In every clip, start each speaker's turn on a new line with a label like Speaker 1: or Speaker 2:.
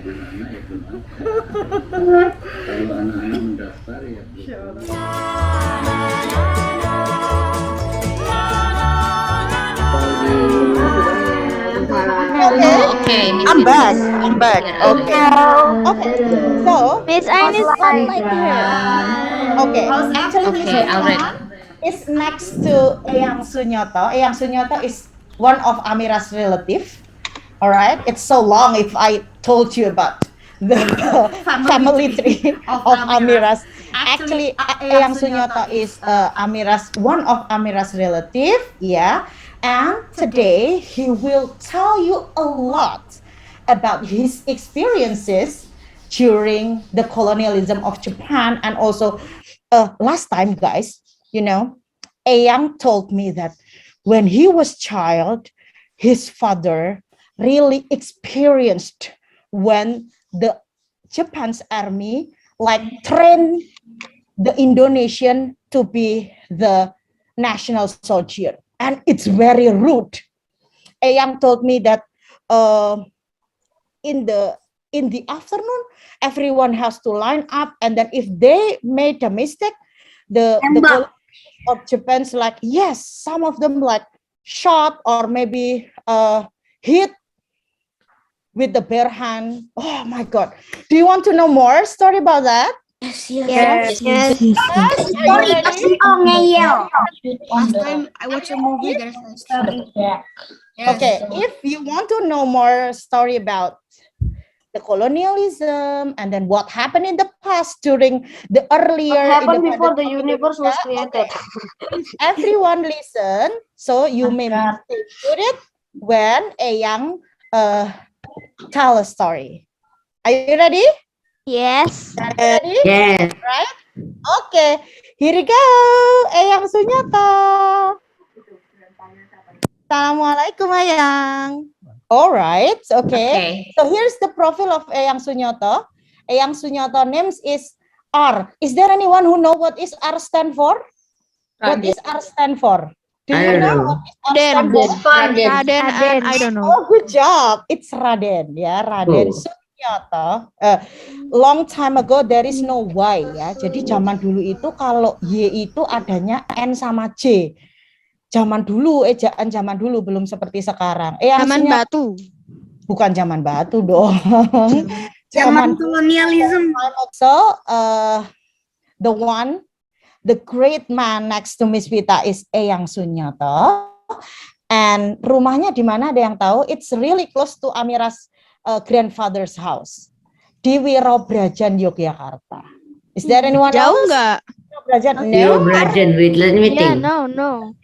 Speaker 1: mobil anak ya belum ada. Kalau anak-anak mendaftar ya belum.
Speaker 2: Okay, I'm back. I'm back. Okay. Okay. So
Speaker 3: Miss Ain is not like her.
Speaker 2: okay. Actually, Miss
Speaker 4: Okay, I'll read.
Speaker 2: is next to Eyang Sunyoto. Eyang Sunyoto is one of Amira's relative. All right. It's so long if I told you about the family tree of Amira's. Actually, Eyang Sunyoto is one of Amira's relative. Yeah. And today he will tell you a lot about his experiences during the colonialism of Japan. And also last time, guys, Eyang told me that when he was child, his father really experienced when the Japan's army trained the Indonesian to be the national soldier, and it's very rude. Eyang told me that in the afternoon, everyone has to line up, and then if they made a mistake, the of Japan's yes, some of them shot or maybe hit with the bare hand. Oh my God. Do you want to know more story about that?
Speaker 3: Yes.
Speaker 5: Last time I watched a movie, there's a story. Yes.
Speaker 2: Okay, if you want to know more story about the colonialism and then what happened in the past during the earlier
Speaker 6: What happened
Speaker 2: independent
Speaker 6: before the universe was created?
Speaker 2: If everyone listen, so you may stay tuned when Eyang tell a story. Are you ready?
Speaker 3: Yes.
Speaker 2: Ready?
Speaker 4: Yes.
Speaker 2: Right? Okay, here we go. Eyang Sunyoto. Assalamualaikum, Eyang. All right, okay. So here's the profile of Eyang Sunyoto. Eyang Sunyoto names is R. Is there anyone who know what is R stand for? What is R stand for? Do you know what is R stand for?
Speaker 3: Raden, and I don't know.
Speaker 2: Oh, good job. It's Raden, ya, Raden Sunyoto. Long time ago there is no Y, ya. Jadi zaman dulu itu kalau Y itu adanya N sama J. Zaman dulu, ejaan zaman dulu belum seperti sekarang.
Speaker 3: Zaman batu.
Speaker 2: Bukan zaman batu dong.
Speaker 5: Zaman kolonialism.
Speaker 2: So, the great man next to Miss Vita is Eyang Sunyoto. And rumahnya di mana, ada yang tahu? It's really close to Amira's grandfather's house di Wirobrajan, Yogyakarta. Is there anyone else?
Speaker 3: Jauh nggak?
Speaker 4: Wirobrajan, wait, let me
Speaker 3: Yeah,
Speaker 4: think.
Speaker 3: no.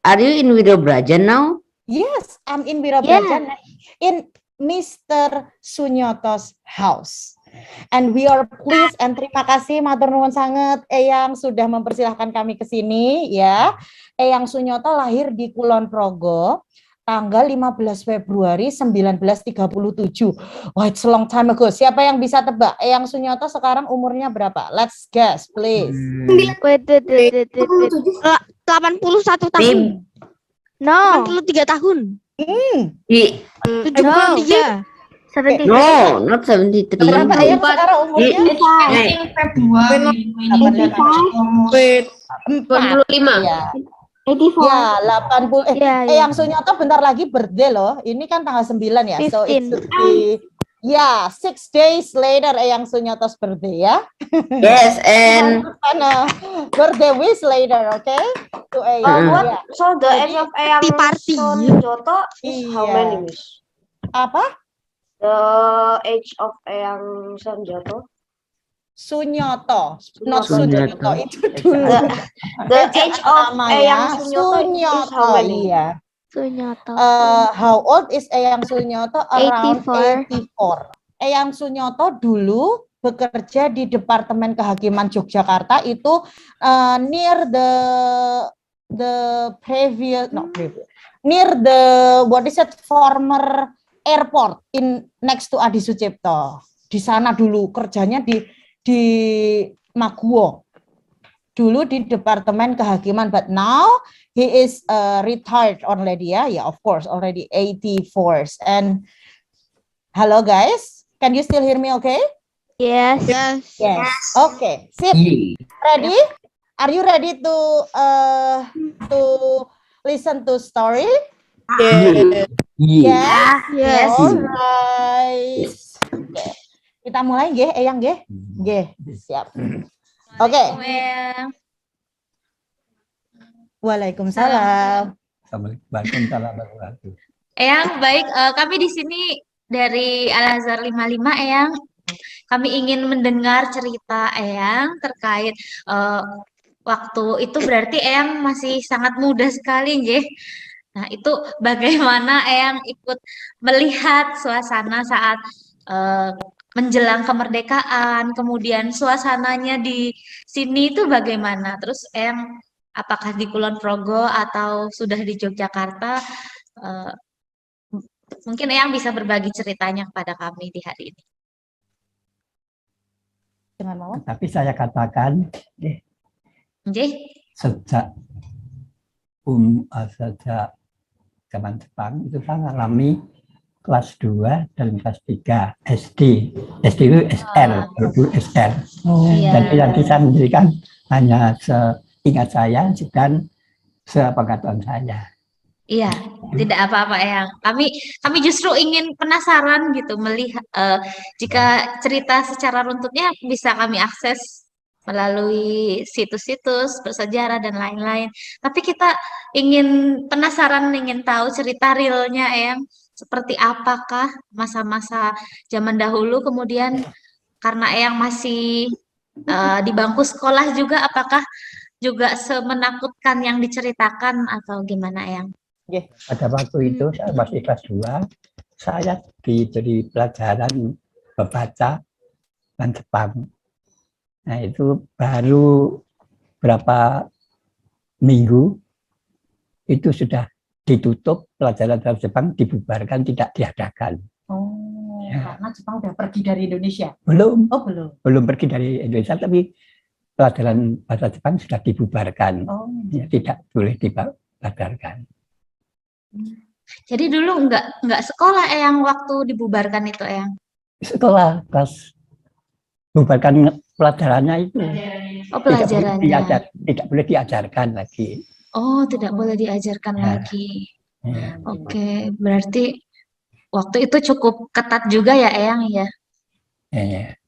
Speaker 4: Are you in Wirobrajan now?
Speaker 2: Yes, I'm in Wirobrajan, in Mr. Sunyoto's house. And we are pleased and terima kasih matur nuwun sangat Eyang sudah mempersilahkan kami ke sini ya. Eyang Sunyoto lahir di Kulon Progo tanggal 15 Februari 1937. Wah, it's a long time ago. Siapa yang bisa tebak? Eyang Sunyoto sekarang umurnya berapa? Let's guess, please.
Speaker 3: Wait. 81 tahun. No. 83 tahun. 73.
Speaker 4: No, not 73.
Speaker 2: Berapa Eyang sekarang umurnya?
Speaker 5: Februari.
Speaker 4: 45.
Speaker 2: Ya. Ya, 80. Eyang Sunyoto bentar lagi birthday loh. Ini kan tanggal 9 ya.
Speaker 3: 15.
Speaker 2: So it should be 6 days later Eyang Sunyoto's birthday ya.
Speaker 4: Yes, and
Speaker 2: birthday wish later, okay? To Eyang.
Speaker 6: So the age of Eyang Sunyoto is how many, Miss?
Speaker 2: Apa?
Speaker 6: The age of Eyang Sunyoto?
Speaker 2: Sunyoto, not
Speaker 4: Sunyoto.
Speaker 2: Sunyoto. Itu dulu.
Speaker 6: The age of Eyang Sunyoto is how many?
Speaker 2: Iya.
Speaker 3: Sunyoto.
Speaker 2: How old is Eyang Sunyoto? Around 84. Eyang Sunyoto dulu bekerja di Departemen Kehakiman Yogyakarta itu near near the former airport next to Adi Sucipto. Di sana dulu kerjanya di Maguwo. Dulu di Departemen Kehakiman, but now he is retired already, yeah, of course, already 84. And Hello guys, can you still hear me okay?
Speaker 3: Yes.
Speaker 2: Yes. Okay, sip. Ready? Are you ready to listen to story?
Speaker 4: Yeah.
Speaker 3: Yes.
Speaker 2: Alright. Oke. Kita mulai nggih, Eyang nggih? Nggih, siap. Oke. Waalaikumsalam.
Speaker 7: Waalaikumsalam warahmatullahi.
Speaker 8: Eyang, baik. Kami di sini dari Al-Azhar 55, Eyang. Kami ingin mendengar cerita Eyang terkait waktu itu berarti Eyang masih sangat muda sekali, nggih. Nah, itu bagaimana Eyang ikut melihat suasana saat menjelang kemerdekaan, kemudian suasananya di sini itu bagaimana? Terus Eyang apakah di Kulon Progo atau sudah di Yogyakarta? Mungkin Eyang bisa berbagi ceritanya kepada kami di hari ini.
Speaker 2: Dengan Mawar?
Speaker 7: Tapi saya katakan
Speaker 8: Nggih.
Speaker 7: sejak zaman Jepang itu saya mengalami kelas 2 dan kelas 3 SD. SD itu SR, dulu SR.
Speaker 8: Iya.
Speaker 7: Jadi yang saya menjadikan hanya seingat saya dan sepengetahuan saya.
Speaker 8: Iya, tidak apa-apa Eyang. Kami justru ingin penasaran gitu melihat jika cerita secara runtutnya bisa kami akses melalui situs-situs bersejarah dan lain-lain. Tapi kita ingin penasaran, ingin tahu cerita realnya Eyang seperti apakah masa-masa zaman dahulu, kemudian karena Eyang masih di bangku sekolah juga, apakah juga semenakutkan yang diceritakan atau gimana Eyang?
Speaker 7: Pada waktu itu saya masih kelas 2, saya diberi pelajaran membaca dan Jepang. Nah itu baru berapa minggu itu sudah ditutup, pelajaran dalam Jepang dibubarkan, tidak diadakan.
Speaker 2: Oh, karena Jepang udah pergi dari Indonesia?
Speaker 7: Belum.
Speaker 2: Oh, belum.
Speaker 7: Belum pergi dari Indonesia, tapi pelajaran bahasa Jepang sudah dibubarkan.
Speaker 2: Oh.
Speaker 7: Ya, tidak boleh dipelajarkan.
Speaker 8: Jadi dulu nggak sekolah Eyang waktu dibubarkan itu Eyang?
Speaker 7: Setelah pas bubarkan pelajarannya itu,
Speaker 8: Oh, pelajarannya.
Speaker 7: tidak boleh diajarkan lagi.
Speaker 8: Oh, tidak boleh diajarkan lagi.
Speaker 7: Ya.
Speaker 8: Oke, berarti waktu itu cukup ketat juga ya Eyang ya?
Speaker 7: Ya.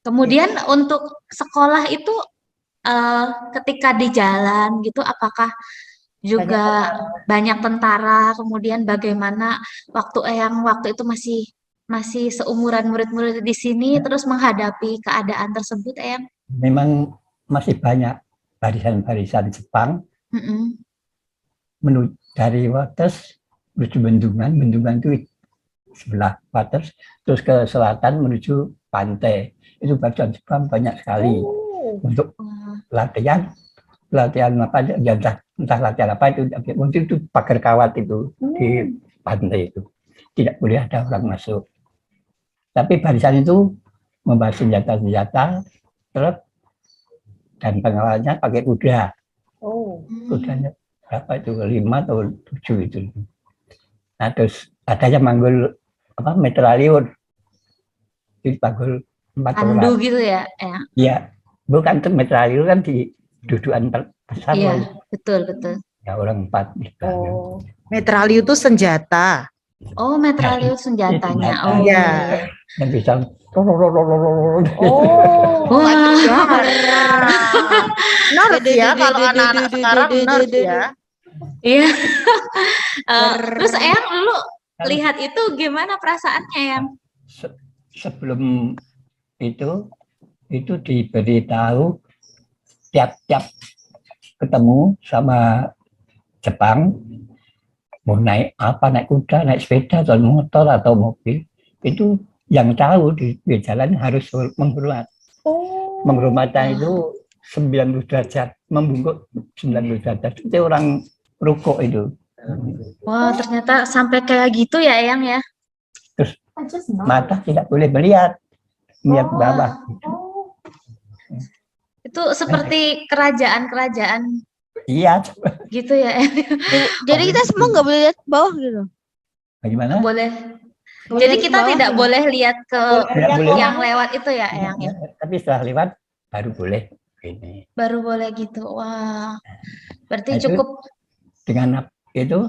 Speaker 8: Kemudian untuk sekolah itu ketika di jalan gitu, apakah juga banyak tentara? Kemudian bagaimana waktu Eyang waktu itu masih seumuran murid-murid di sini terus menghadapi keadaan tersebut Eyang?
Speaker 7: Memang masih banyak barisan-barisan Jepang dari Wates menuju Bendungan itu sebelah Wates, terus ke selatan menuju pantai. Itu barisan Jepang banyak sekali untuk latihan apa aja, entah latihan apa itu, mungkin itu pagar kawat itu di pantai itu tidak boleh ada orang masuk. Tapi barisan itu membawa senjata-senjata, truk, dan pengawalnya pakai kuda. Kudanya berapa itu, 5 atau 7 itu. Nah terus ada yang manggul apa metraliur, dipanggul 4 orang.
Speaker 8: Pandu gitu ya?
Speaker 7: Iya, bukan tuh metraliur kan di dudukan besar.
Speaker 8: Iya, betul.
Speaker 7: Ya orang 4 gitu.
Speaker 2: Oh, metraliu itu senjata.
Speaker 8: Oh, metraliur senjatanya. Oh
Speaker 2: iya.
Speaker 7: Dan bisa
Speaker 8: Wah.
Speaker 2: Nerf ya, kalau anak-anak sekarang nerf ya.
Speaker 8: Iya. Terus Eyang dulu lihat itu gimana perasaannya Eyang?
Speaker 7: Sebelum itu diberitahu tiap ketemu sama Jepang, mau naik kuda, naik sepeda atau motor atau mobil, itu yang tahu di jalan harus menghormat. Menghormatnya itu 90 derajat, membungkuk 90 derajat. Itu orang rukuk itu.
Speaker 8: Wah, ternyata sampai kayak gitu ya Eyang ya?
Speaker 7: Terus mata tidak boleh melihat bawah.
Speaker 8: Itu seperti kerajaan-kerajaan
Speaker 7: Iya.
Speaker 8: gitu ya.
Speaker 3: Jadi kita semua nggak boleh lihat bawah gitu.
Speaker 7: Bagaimana?
Speaker 8: Boleh Jadi kita tidak boleh lihat ke
Speaker 7: Tidak boleh.
Speaker 8: yang lewat itu ya, Eyang ya.
Speaker 7: Tapi setelah lewat baru boleh ini.
Speaker 8: Baru boleh gitu. Wah. Berarti
Speaker 7: Nah, itu
Speaker 8: cukup
Speaker 7: dengan itu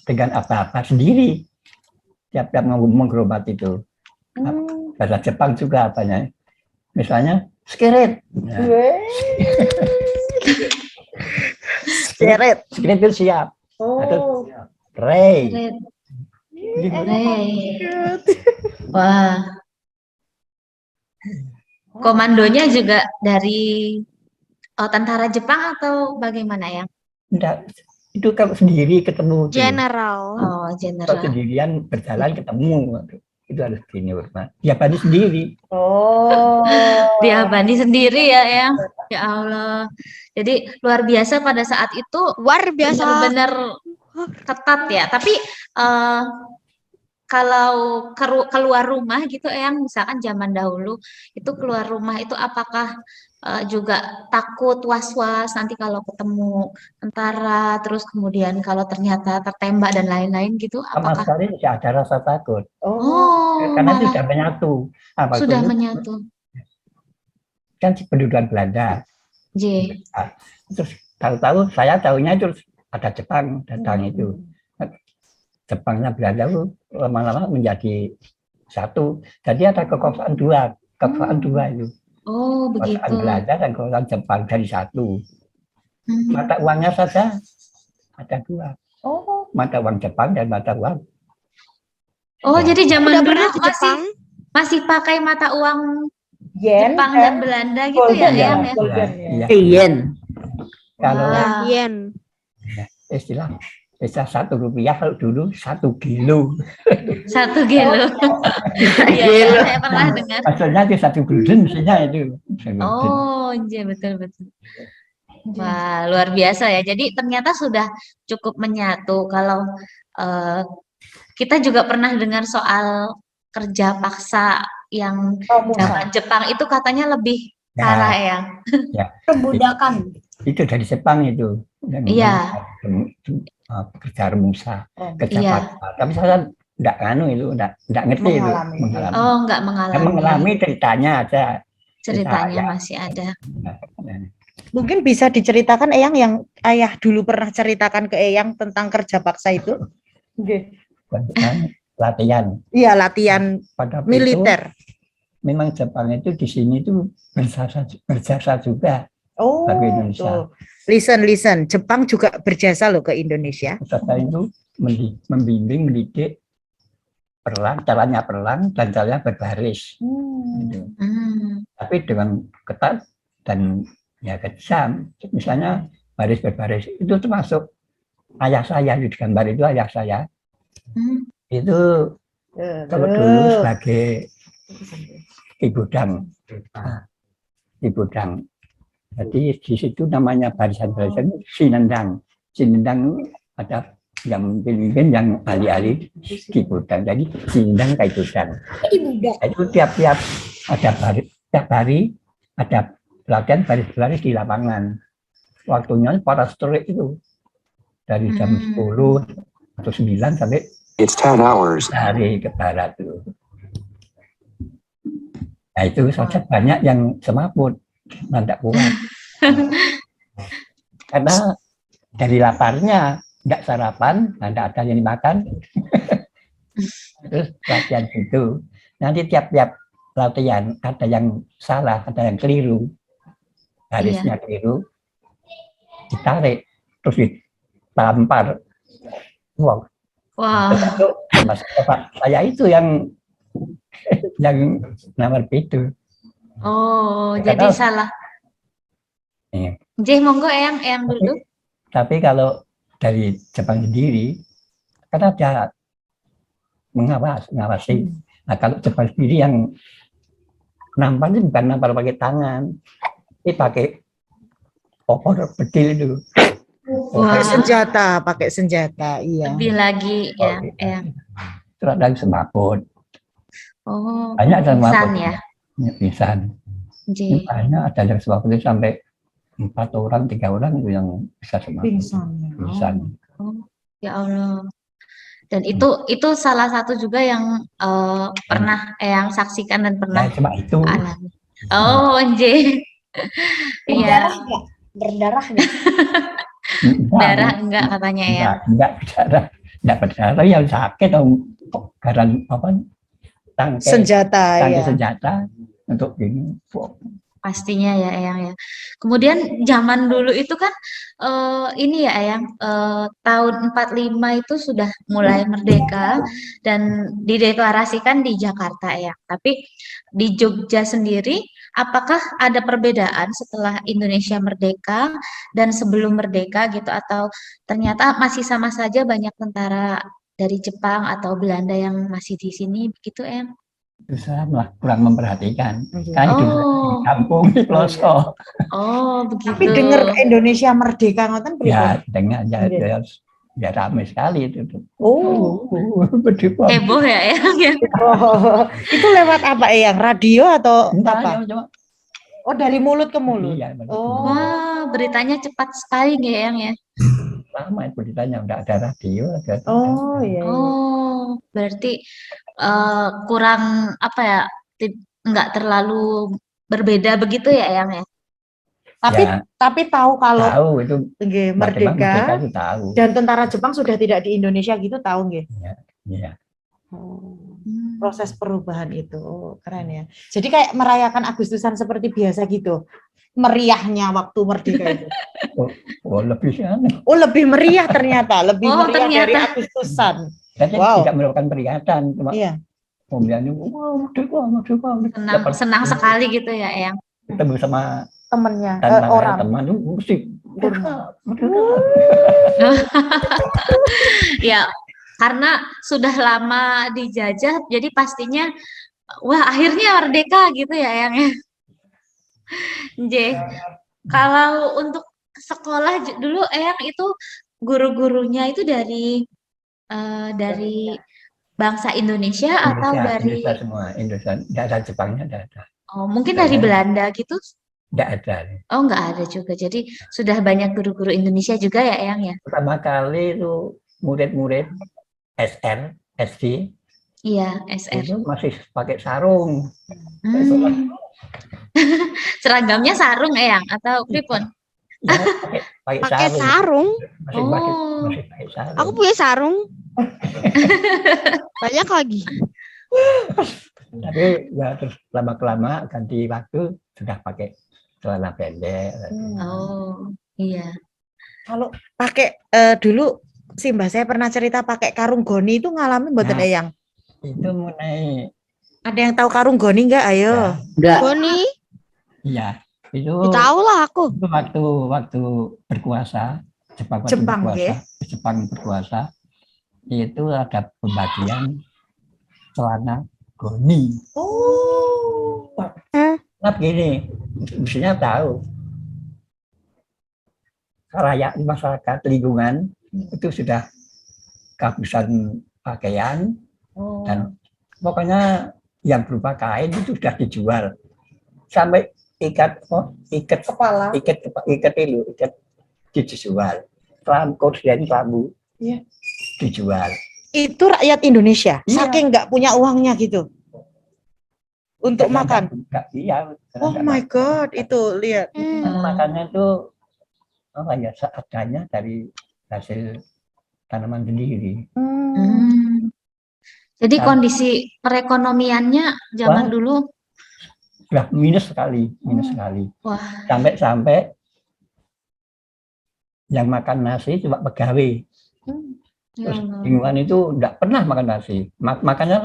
Speaker 7: dengan apa-apa sendiri. Tiap-tiap menggerobat itu. Bahasa Jepang juga apanya. Misalnya skirit. Nah,
Speaker 2: Seret.
Speaker 7: skirit itu siap. Atau Ray.
Speaker 8: Red.
Speaker 7: Gitu.
Speaker 8: Wah. Komandonya juga dari tentara Jepang atau bagaimana ya?
Speaker 7: Enggak, itu kalau sendiri ketemu tuh.
Speaker 3: General.
Speaker 8: Oh,
Speaker 7: Kalau
Speaker 8: general.
Speaker 7: sendirian berjalan ketemu itu harus gini Urma. Dia padi sendiri.
Speaker 2: Oh.
Speaker 8: Dia bandi sendiri ya, Eyang. Ya Allah. Jadi luar biasa pada saat itu
Speaker 3: Luar biasa.
Speaker 8: benar-benar ketat ya. Tapi kalau keluar rumah gitu, Eyang, misalkan zaman dahulu itu keluar rumah itu apakah juga takut, was-was nanti kalau ketemu tentara, terus kemudian kalau ternyata tertembak dan lain-lain gitu,
Speaker 7: Sama
Speaker 8: apakah?
Speaker 7: sekali tidak ada rasa takut.
Speaker 8: Oh,
Speaker 7: Karena itu
Speaker 8: malah
Speaker 7: sudah menyatu. Apa
Speaker 8: sudah
Speaker 7: itu?
Speaker 8: menyatu.
Speaker 7: Kan pendudukan Belanda.
Speaker 8: J.
Speaker 7: Nah, terus tahu-tahu saya tahunya itu ada Jepang datang itu. Jepangnya Belanda itu lama-lama menjadi satu. Jadi ada kekuasaan dua itu.
Speaker 8: Oh,
Speaker 7: Kekuasaan
Speaker 8: begitu.
Speaker 7: Belanda dan kekuasaan Jepang jadi satu.
Speaker 8: Hmm.
Speaker 7: Mata uangnya saja ada dua.
Speaker 2: Oh.
Speaker 7: Mata uang Jepang dan mata uang.
Speaker 8: Oh,
Speaker 7: Ya.
Speaker 8: jadi zaman
Speaker 3: Udah
Speaker 8: dulu
Speaker 3: pernah ke Jepang?
Speaker 8: masih pakai mata uang
Speaker 2: Yen.
Speaker 8: Jepang dan Belanda gitu ya,
Speaker 2: Golden
Speaker 8: Eyang ya?
Speaker 2: Golden,
Speaker 7: Iya.
Speaker 4: Yen.
Speaker 7: Kalau
Speaker 8: Wah.
Speaker 3: Yen.
Speaker 7: istilah Rp1 kalau dulu 1 kilo.
Speaker 8: 1 kilo. Iya, ya, saya pernah dengar.
Speaker 7: Maksudnya itu 1 gulden mestinya itu. 1 gulden.
Speaker 8: Oh, iya betul-betul. Wah, luar biasa ya. Jadi ternyata sudah cukup menyatu. Kalau kita juga pernah dengar soal kerja paksa yang zaman Jepang itu katanya lebih
Speaker 7: Ya.
Speaker 8: parah ya.
Speaker 5: Perbudakan.
Speaker 7: Itu dari Jepang itu.
Speaker 8: Iya.
Speaker 7: Kerja remusa, kerja
Speaker 8: Iya.
Speaker 7: paksa. Tapi saya enggak itu, enggak ngerti itu.
Speaker 2: Mengalami.
Speaker 7: Mengalami.
Speaker 8: Oh, nggak
Speaker 7: Yang
Speaker 8: mengalami.
Speaker 7: mengalami ceritanya aja.
Speaker 8: Ceritanya
Speaker 7: ya.
Speaker 8: masih ada.
Speaker 2: Mungkin bisa diceritakan Eyang yang ayah dulu pernah ceritakan ke Eyang tentang kerja paksa itu?
Speaker 7: Latihan.
Speaker 2: Iya, latihan
Speaker 7: Pada waktu
Speaker 2: militer.
Speaker 7: itu, memang Jepang itu di sini itu berjasa juga
Speaker 2: Oh,
Speaker 7: bagi Indonesia.
Speaker 2: tuh. Listen. Jepang juga berjasa loh ke Indonesia.
Speaker 7: Berjasa itu membimbing, mendidik caranya perang dan caranya berbaris. Gitu. Tapi dengan ketat dan ya kejam. Misalnya baris berbaris itu termasuk ayah saya di gambar itu ayah saya. Itu kalau dulu sebagai ibudang. Jadi di situ namanya barisan-barisan sinendang. Sinendang ada yang pemimpin yang ahli-ahli ibudang. Jadi sinendang kayak ibudang. Itu tiap-tiap tiap hari ada latihan baris-baris di lapangan. Waktunya para strik itu dari jam 10 atau 9 sampai
Speaker 9: It's 10 hours.
Speaker 7: hari ke barat itu. Nah itu saja banyak yang semaput, tidak kuat. Karena dari laparnya, tidak sarapan, tidak ada yang dimakan. Terus latihan itu. Nanti tiap-tiap latihan ada yang salah, ada yang keliru. Garisnya keliru, ditarik, terus ditampar. Wow. Mas Pak, saya itu yang nomor itu.
Speaker 8: Oh,
Speaker 7: Karena,
Speaker 8: jadi salah.
Speaker 7: Iya.
Speaker 8: Jih, monggo Eyang dulu.
Speaker 7: Tapi kalau dari Jepang sendiri, kan ada mengawasi. Nah, kalau Jepang sendiri yang nampar itu bukan nampar pakai tangan, ini pakai obor bedil itu.
Speaker 2: Pakai senjata, iya.
Speaker 8: Lebih lagi ya, Eyang.
Speaker 7: Terus ada yang semaput.
Speaker 8: Oh,
Speaker 7: Banyak ada
Speaker 8: pingsan
Speaker 7: semaput.
Speaker 8: ya.
Speaker 7: Pingsan.
Speaker 8: Jih.
Speaker 7: Banyak ada yang semaput itu sampai 4 orang, 3 orang itu yang bisa semaput.
Speaker 2: Pingsan.
Speaker 7: Pingsan.
Speaker 8: Oh, ya Allah. Dan itu salah satu juga yang pernah Eyang saksikan dan pernah
Speaker 7: Ya, cuma itu.
Speaker 8: alami. Oh, Nje. Iya,
Speaker 6: Berdarah nggak? Berdarah nggak?
Speaker 8: darah enggak katanya ya.
Speaker 7: Enggak berdarah. Enggak berdarah, tapi yang sakit dong. Garan apa? Tangkai
Speaker 2: Senjata ya.
Speaker 7: senjata untuk ini.
Speaker 8: Pastinya ya Eyang ya. Kemudian zaman dulu itu kan ini ya Eyang, tahun 45 itu sudah mulai merdeka dan dideklarasikan di Jakarta Eyang. Tapi di Jogja sendiri apakah ada perbedaan setelah Indonesia merdeka dan sebelum merdeka gitu, atau ternyata masih sama saja banyak tentara dari Jepang atau Belanda yang masih di sini begitu Eyang?
Speaker 7: Itu saya malah kurang memperhatikan.
Speaker 2: Iya.
Speaker 7: Kan hidup di
Speaker 8: Oh,
Speaker 7: kampung di pelosok.
Speaker 8: oh
Speaker 2: Tapi
Speaker 8: begitu.
Speaker 2: dengar Indonesia merdeka ngoten pripun?
Speaker 7: Ya, dengan
Speaker 2: Iya.
Speaker 7: ya ramai sekali itu.
Speaker 2: Oh.
Speaker 7: Berdua.
Speaker 8: Heboh ya Eyang ya.
Speaker 2: Oh, itu lewat apa yang radio atau
Speaker 7: Entah,
Speaker 2: apa?
Speaker 7: cuma
Speaker 2: Oh, dari mulut ke mulut.
Speaker 7: iya,
Speaker 2: Oh.
Speaker 8: Wah, beritanya cepat sekali nggak Eyang ya?
Speaker 7: lama itu ditanya, udah ada radio, ada.
Speaker 2: Oh, iya.
Speaker 8: Oh, berarti kurang apa ya? Nggak terlalu berbeda begitu ya Eyang ya?
Speaker 2: Tapi
Speaker 7: Ya,
Speaker 2: tahu kalau
Speaker 7: tahu itu
Speaker 2: nggih,
Speaker 7: merdeka
Speaker 2: merdeka
Speaker 7: itu tahu.
Speaker 2: dan tentara Jepang sudah tidak di Indonesia gitu tahu nggih.
Speaker 7: Iya.
Speaker 2: Oh,
Speaker 8: Hmm.
Speaker 2: proses perubahan itu. Oh, keren ya. Jadi kayak merayakan Agustusan seperti biasa gitu. Meriahnya waktu merdeka itu.
Speaker 7: Oh, lebih aneh.
Speaker 2: Oh, lebih meriah ternyata, lebih
Speaker 8: Oh,
Speaker 2: meriah dari
Speaker 8: ternyata.
Speaker 2: Agustusan.
Speaker 7: Saya
Speaker 2: Wow.
Speaker 7: tidak melakukan peringatan, cuma
Speaker 2: Iya.
Speaker 7: pemilihannya, wah, merdeka.
Speaker 8: Senang sekali gitu ya Eyang.
Speaker 7: Ketemu sama
Speaker 2: Temennya
Speaker 7: orang
Speaker 2: orang.
Speaker 7: teman itu mesti merdeka.
Speaker 8: Ya, karena sudah lama dijajah, jadi pastinya wah akhirnya merdeka gitu ya Eyang ya. J, kalau untuk sekolah dulu Eyang itu guru-gurunya itu dari bangsa Indonesia atau dari
Speaker 7: Indonesia semua, Indonesia, tidak ada Jepangnya, tidak ada.
Speaker 8: oh, mungkin dari Belanda gitu?
Speaker 7: Tidak ada.
Speaker 8: Oh, nggak ada juga. Jadi sudah banyak guru-guru Indonesia juga ya Eyang ya?
Speaker 7: Pertama kali itu murid-murid SR, SD,
Speaker 8: Iya, SR.
Speaker 7: itu masih pakai sarung.
Speaker 8: Hmm. Seragamnya sarung Eyang atau pripun?
Speaker 7: Ya, pakai
Speaker 3: Pakai
Speaker 7: sarung.
Speaker 3: sarung.
Speaker 7: Masih
Speaker 8: Oh.
Speaker 7: pakai sarung.
Speaker 3: Aku punya sarung. Banyak lagi.
Speaker 7: Tapi ya terus lama-kelama ganti waktu sudah pakai celana pendek.
Speaker 8: Oh, iya.
Speaker 2: Kalau pakai dulu si Mbak saya pernah cerita pakai karung goni itu ngalamin mboten
Speaker 7: Nah.
Speaker 2: Eyang?
Speaker 7: Itu mengenai
Speaker 2: Ada yang tahu karung goni nggak? Ayo.
Speaker 4: Enggak.
Speaker 3: Boni,
Speaker 7: iya itu
Speaker 3: tahu lah aku.
Speaker 7: itu waktu berkuasa Jepang
Speaker 2: nggih.
Speaker 7: Jepang berkuasa itu ada pembagian celana goni.
Speaker 2: Oh.
Speaker 7: Nah begini, mestinya tahu rakyat masyarakat lingkungan itu sudah kehabisan pakaian
Speaker 2: Oh.
Speaker 7: dan pokoknya yang berupa kain itu sudah dijual sampai ikat
Speaker 2: Kepala.
Speaker 7: ikat dijual lambu
Speaker 2: Iya.
Speaker 7: dijual.
Speaker 2: Itu rakyat Indonesia.
Speaker 7: Iya.
Speaker 2: Saking nggak punya uangnya gitu. Untuk
Speaker 7: Karena
Speaker 2: makan.
Speaker 7: iya, karena
Speaker 2: Oh
Speaker 7: nggak
Speaker 2: my God, itu lihat.
Speaker 7: makannya itu apa ya seadanya dari hasil tanaman sendiri.
Speaker 8: Hmm. Jadi
Speaker 7: Nah.
Speaker 8: kondisi perekonomiannya zaman
Speaker 7: Wah.
Speaker 8: dulu,
Speaker 7: Sudah minus sekali.
Speaker 8: wah,
Speaker 7: Sampai yang makan nasi cuma pegawai.
Speaker 8: ya
Speaker 7: Terus
Speaker 8: Allah.
Speaker 7: lingkungan itu tidak pernah makan nasi. Makannya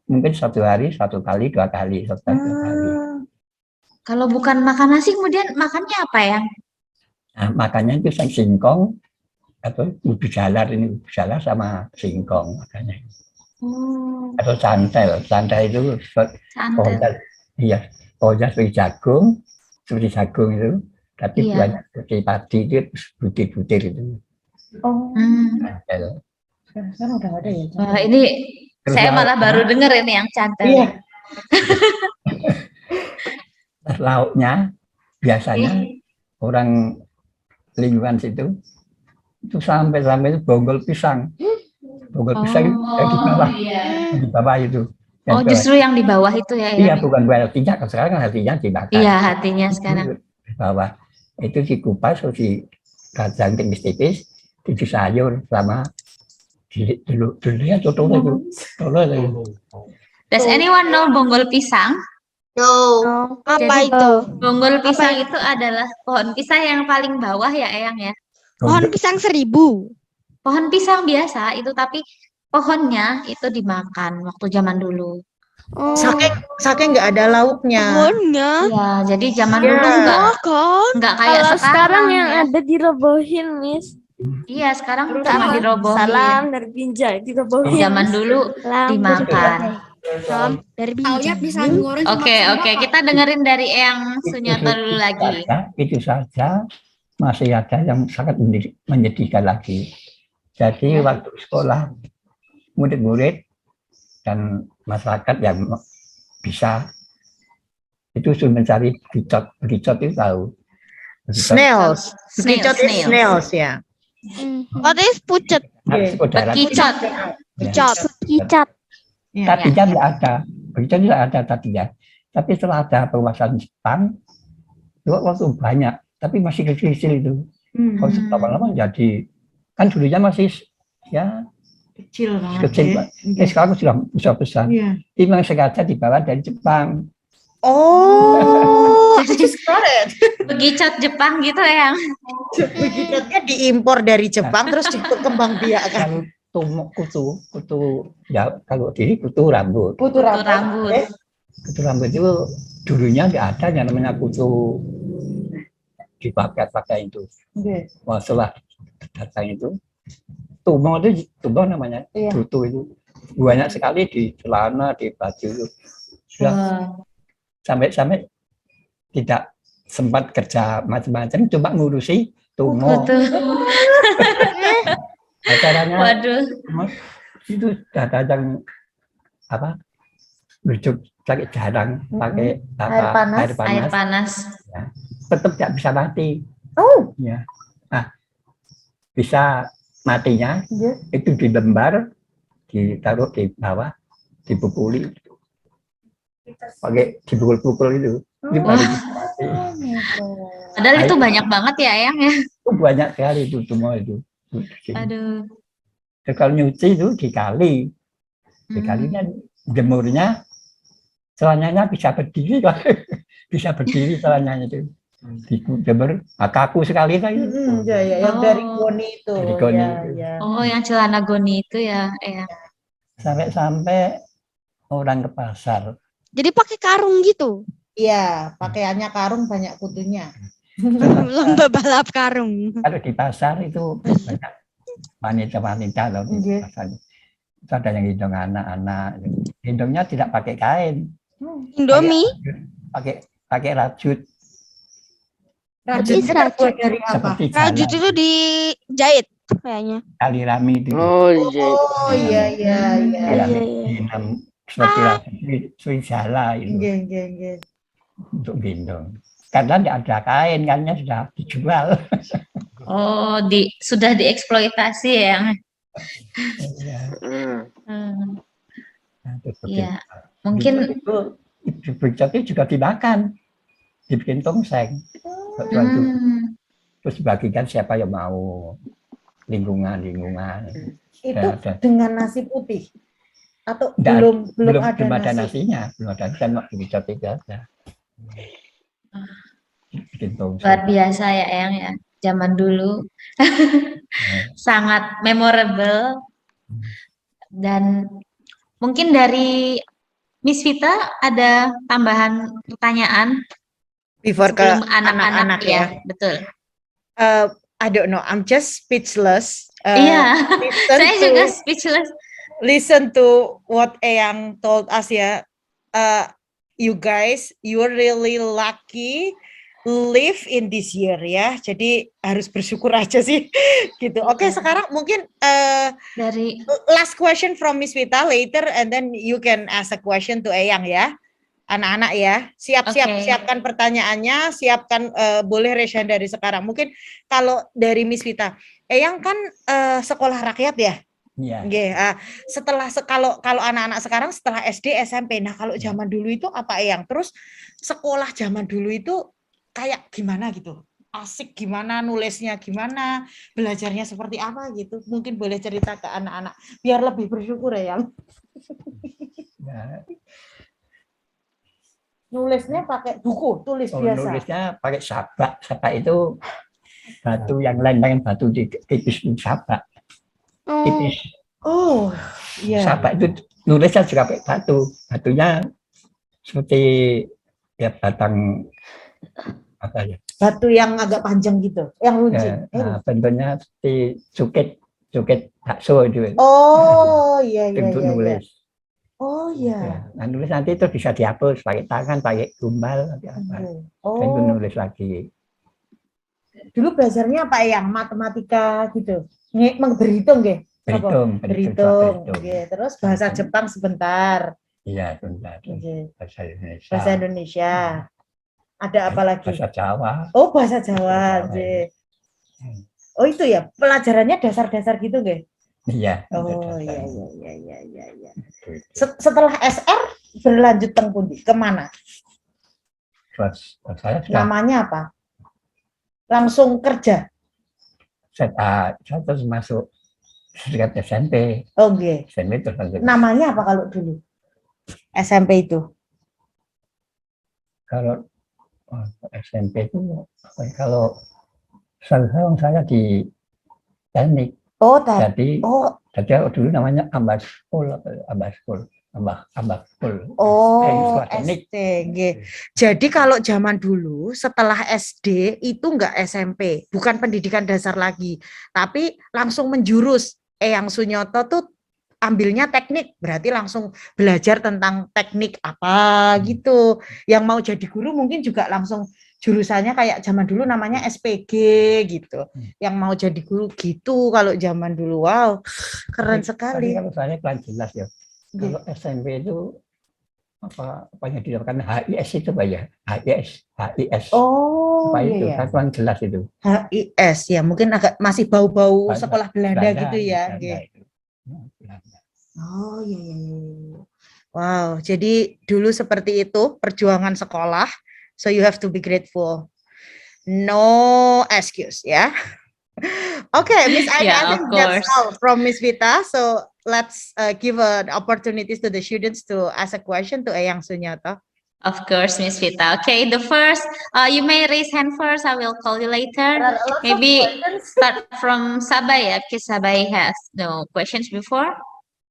Speaker 7: mungkin 1 hari 1 kali 2 kali 2 kali.
Speaker 8: Kalau bukan makan nasi, kemudian makannya apa ya?
Speaker 7: Nah, makannya itu singkong atau ubi jalar sama singkong makanya.
Speaker 8: Oh,
Speaker 7: Atau santai itu
Speaker 8: santai.
Speaker 7: iya pohonnya seperti jagung itu tapi
Speaker 8: Iya.
Speaker 7: banyak seperti padi itu butir-butir itu
Speaker 2: Oh.
Speaker 8: Hmm.
Speaker 7: santai.
Speaker 2: Sekarang udah ada ya.
Speaker 8: Wah, ini
Speaker 7: Terus
Speaker 8: saya malah
Speaker 7: lauknya-
Speaker 8: baru dengar ini yang cantel.
Speaker 2: Iya.
Speaker 7: Terus lauknya biasanya
Speaker 8: Iya.
Speaker 7: orang lingkungan situ itu sampai itu bonggol pisang Bonggol pisang itu di bawah itu.
Speaker 8: Oh,
Speaker 7: Yang
Speaker 8: justru yang di bawah itu ya,
Speaker 7: iya,
Speaker 8: Eyang.
Speaker 7: bukan hatinya, kan sekarang kan hatinya dimakan.
Speaker 8: Iya, hatinya sekarang.
Speaker 7: Di bawah itu dikupas terus dikacang tipis-tipis, diisi sayur sama dulunya cotol itu.
Speaker 8: Does anyone know bonggol pisang?
Speaker 3: Oh, apa
Speaker 8: Jadi,
Speaker 3: itu?
Speaker 8: Bonggol pisang itu adalah pohon pisang yang paling bawah ya, Eyang ya.
Speaker 3: Pohon pisang 1000.
Speaker 8: Pohon pisang biasa itu, tapi pohonnya itu dimakan waktu zaman dulu.
Speaker 3: Oh,
Speaker 2: Saking nggak ada lauknya.
Speaker 3: pohonnya.
Speaker 8: Iya, jadi zaman
Speaker 2: Iya.
Speaker 8: dulu
Speaker 3: Makan.
Speaker 8: enggak kayak
Speaker 9: Kalau sekarang yang
Speaker 8: ya.
Speaker 9: ada dirobohin, Miss.
Speaker 8: Iya, sekarang cuma dirobohin.
Speaker 9: Salam dari Binjai, dirobohin.
Speaker 8: Zaman dulu
Speaker 9: Salam
Speaker 8: dimakan.
Speaker 3: Salam dari
Speaker 5: Taunya
Speaker 3: Binjai.
Speaker 5: pisang goreng.
Speaker 8: Oke, kita dengerin dari Eyang Sunyoto dulu lagi.
Speaker 7: Itu saja masih ada yang sangat menyedihkan lagi. Jadi waktu sekolah murid-murid dan masyarakat yang bisa itu sudah mencari bekicot. Bekicot itu tahu. Bekicot,
Speaker 2: Snails. Bekicot is
Speaker 8: Snails.
Speaker 2: snails ya.
Speaker 3: What is pucet?
Speaker 7: saudara.
Speaker 8: Bekicot.
Speaker 3: Pucot.
Speaker 9: Kicat.
Speaker 7: Tadinya tidak ada, bekicot tidak ada tadinya. Tapi setelah ada penguasaan Jepang, itu waktu banyak, tapi masih kecil-kecil itu. Kalau lama-lama jadi, kan dulunya masih ya
Speaker 2: Kecil banget.
Speaker 7: kecil, Pak. Sekarang sudah besar-besar.
Speaker 2: Iya.
Speaker 7: Ini memang sengaja dibawa dari Jepang.
Speaker 2: Oh, I just got it.
Speaker 8: Bekicot Jepang gitu, Eyang.
Speaker 2: Bekicotnya diimpor dari Jepang terus dikembang biakan.
Speaker 7: Kalau kutu ya kalau diri kutu rambut.
Speaker 2: Kutu
Speaker 8: Rambut.
Speaker 7: Kutu rambut itu dulunya nggak ada yang namanya kutu dipakai itu. Wah, setelah datang itu tumbang namanya kutu itu banyak sekali di celana, di baju itu. Sudah sampai tidak sempat kerja macam-macam, cuma ngurusi tumo. Acaranya
Speaker 8: Waduh.
Speaker 7: itu ada yang apa lucu sakit jarang pakai
Speaker 8: Air panas.
Speaker 7: tetap tidak bisa mati. Ya. Nah, bisa matinya itu di lembar, ditaruh di bawah, dipukuli, pakai dipukul-pukul itu baru bisa mati.
Speaker 8: Padahal itu banyak banget ya, Eyang ya.
Speaker 7: Itu banyak sekali itu semua itu.
Speaker 8: Aduh.
Speaker 7: Terus kalau nyuci itu dikali kan jemurnya celananya bisa berdiri Pak. Bisa berdiri celananya itu dijemur kaku sekali kan
Speaker 2: Ya, yang dari goni itu.
Speaker 7: Dari goni
Speaker 2: Ya,
Speaker 7: itu.
Speaker 2: ya.
Speaker 8: Oh, yang celana goni itu ya, Eyang.
Speaker 7: sampai orang ke pasar
Speaker 3: Jadi pakai karung gitu.
Speaker 2: Iya, pakaiannya karung banyak kutunya.
Speaker 3: Lomba balap karung.
Speaker 7: kalau di pasar itu banyak wanita-wanita loh di pasar. Itu ada yang gendong anak-anak, gendongnya tidak pakai kain,
Speaker 3: Indomie.
Speaker 7: pakai rajut
Speaker 2: Rajut terbuat dari apa?
Speaker 7: seperti
Speaker 3: Rajut
Speaker 7: jala,
Speaker 3: itu dijahit kayaknya.
Speaker 7: tali rami itu.
Speaker 2: Oh iya.
Speaker 7: Dinam seperti rajut seperti jala itu
Speaker 2: Geng.
Speaker 7: untuk gendong. Karena tidak ada kain, kainnya sudah dijual.
Speaker 8: Oh, sudah dieksploitasi ya, Eyang.
Speaker 7: Nah, terus
Speaker 8: Iya.
Speaker 7: begitu.
Speaker 8: Mungkin
Speaker 7: itu bekicotnya juga dimakan, dibikin tongseng. Terus dibagikan siapa yang mau, lingkungan.
Speaker 2: Itu
Speaker 7: Ada.
Speaker 2: dengan nasi putih atau
Speaker 7: Nggak,
Speaker 2: belum ada
Speaker 7: belum ada
Speaker 2: nasi.
Speaker 7: nasinya, belum ada kan bekicot itu aja. Bikin tongseng.
Speaker 8: luar biasa ya, Eyang ya. Zaman dulu sangat memorable. Dan mungkin dari Miss Vita ada tambahan pertanyaan
Speaker 2: Before ke
Speaker 8: sebelum anak-anak
Speaker 2: anak-anak
Speaker 8: ya, betul.
Speaker 2: I don't know, I'm just speechless.
Speaker 8: Iya,
Speaker 2: Listen
Speaker 8: saya
Speaker 2: to-
Speaker 8: juga speechless.
Speaker 2: listen to what Eyang told us ya. You guys, you're really lucky live in this year ya. Jadi harus bersyukur aja sih gitu. Oke, sekarang mungkin
Speaker 8: Dari
Speaker 2: last question from Miss Vita later and then you can ask a question to Eyang ya. Anak-anak ya.
Speaker 8: Oke.
Speaker 2: Siapkan pertanyaannya, siapkan boleh raise hand dari sekarang. Mungkin kalau dari Miss Vita, Eyang kan sekolah rakyat ya.
Speaker 7: Iya.
Speaker 2: Nggih, kalau anak-anak sekarang setelah SD, SMP. Nah, kalau zaman dulu itu apa Eyang? Terus sekolah zaman dulu itu kayak gimana gitu? Asik gimana, nulisnya gimana, belajarnya seperti apa gitu? Mungkin boleh cerita ke anak-anak biar lebih bersyukur Eyang.
Speaker 7: Ya,
Speaker 2: Nulisnya pakai buku, tulis biasa.
Speaker 7: nulisnya pakai sabak. Sabak itu batu yang lain batu tipis itu sabak. Tipis.
Speaker 2: Oh, iya.
Speaker 7: Sabak itu nulisnya juga pakai batu. Batunya seperti ya batang apa ya?
Speaker 2: Batu yang agak panjang gitu, yang runcing.
Speaker 7: Bentuknya seperti cukit bakso itu.
Speaker 2: Oh, iya.
Speaker 7: Untuk nulis.
Speaker 2: Oh, iya.
Speaker 7: Nah, nulis nanti itu bisa dihapus pakai tangan, pakai gumbal, dan itu nulis lagi.
Speaker 2: Dulu belajarnya apa Eyang? Matematika gitu. Berhitung nggih? Berhitung. Oke. Terus bahasa Jepang sebentar.
Speaker 7: Iya, sebentar.
Speaker 2: Oke.
Speaker 7: Bahasa Indonesia.
Speaker 2: Bahasa Indonesia. Ada apa lagi?
Speaker 7: Bahasa Jawa.
Speaker 2: Oh, bahasa Jawa. Oke. Oh, itu ya. Pelajarannya dasar-dasar gitu nggih?
Speaker 7: Iya.
Speaker 2: Oh, iya. Setelah SR berlanjut teng pundi? Kemana?
Speaker 7: Terus saya sudah
Speaker 2: Namanya apa? Langsung kerja?
Speaker 7: saya terus masuk sejak SMP.
Speaker 2: Oh, nggih.
Speaker 7: SMP terus lanjut.
Speaker 2: Namanya apa kalau dulu? SMP itu?
Speaker 7: Kalau SMP itu kalau saya di teknik.
Speaker 2: Oh,
Speaker 7: Jadi
Speaker 2: oh,
Speaker 7: dulu namanya Ambas School.
Speaker 2: oh,
Speaker 7: teknik.
Speaker 2: SD. Nggih. Jadi kalau zaman dulu setelah SD itu enggak SMP, bukan pendidikan dasar lagi, tapi langsung menjurus. Eyang Sunyoto tuh ambilnya teknik, berarti langsung belajar tentang teknik apa gitu. Yang mau jadi guru mungkin juga langsung jurusannya kayak zaman dulu namanya SPG gitu. Yang mau jadi guru gitu kalau zaman dulu. Wow, keren sekali.
Speaker 7: Kalau saya kan jelas ya. Kalau SMP itu apa yang dilakukan HIS itu Pak ya? HIS.
Speaker 2: Oh,
Speaker 7: apa itu?
Speaker 2: iya.
Speaker 7: Kan jelas itu.
Speaker 2: HIS ya, mungkin agak masih bau-bau sekolah Belanda gitu ya. Oh, iya. Wow, jadi dulu seperti itu perjuangan sekolah. So you have to be grateful. No excuse, ya. Okay, Miss Aini, I think that's all from Miss Vita. So let's give an opportunities to the students to ask a question to Eyang Sunyoto.
Speaker 8: Of course, Miss Vita. Okay, the first, you may raise hand first. I will call you later. Maybe start from Sabay, because Sabay has no questions before.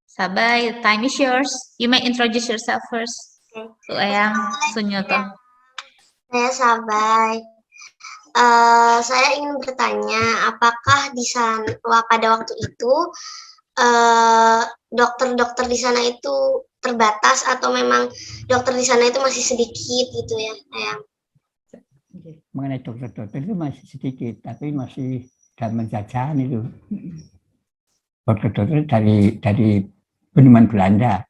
Speaker 8: Sabay, the time is yours. You may introduce yourself first to Eyang Sunyoto.
Speaker 5: Saya Sabay. Saya ingin bertanya, apakah di sana pada waktu itu dokter-dokter di sana itu terbatas atau memang dokter di sana itu masih sedikit gitu ya, Eyang?
Speaker 7: Mengenai dokter-dokter itu masih sedikit, tapi masih zaman jajahan itu. Dokter-dokter dari benua Belanda.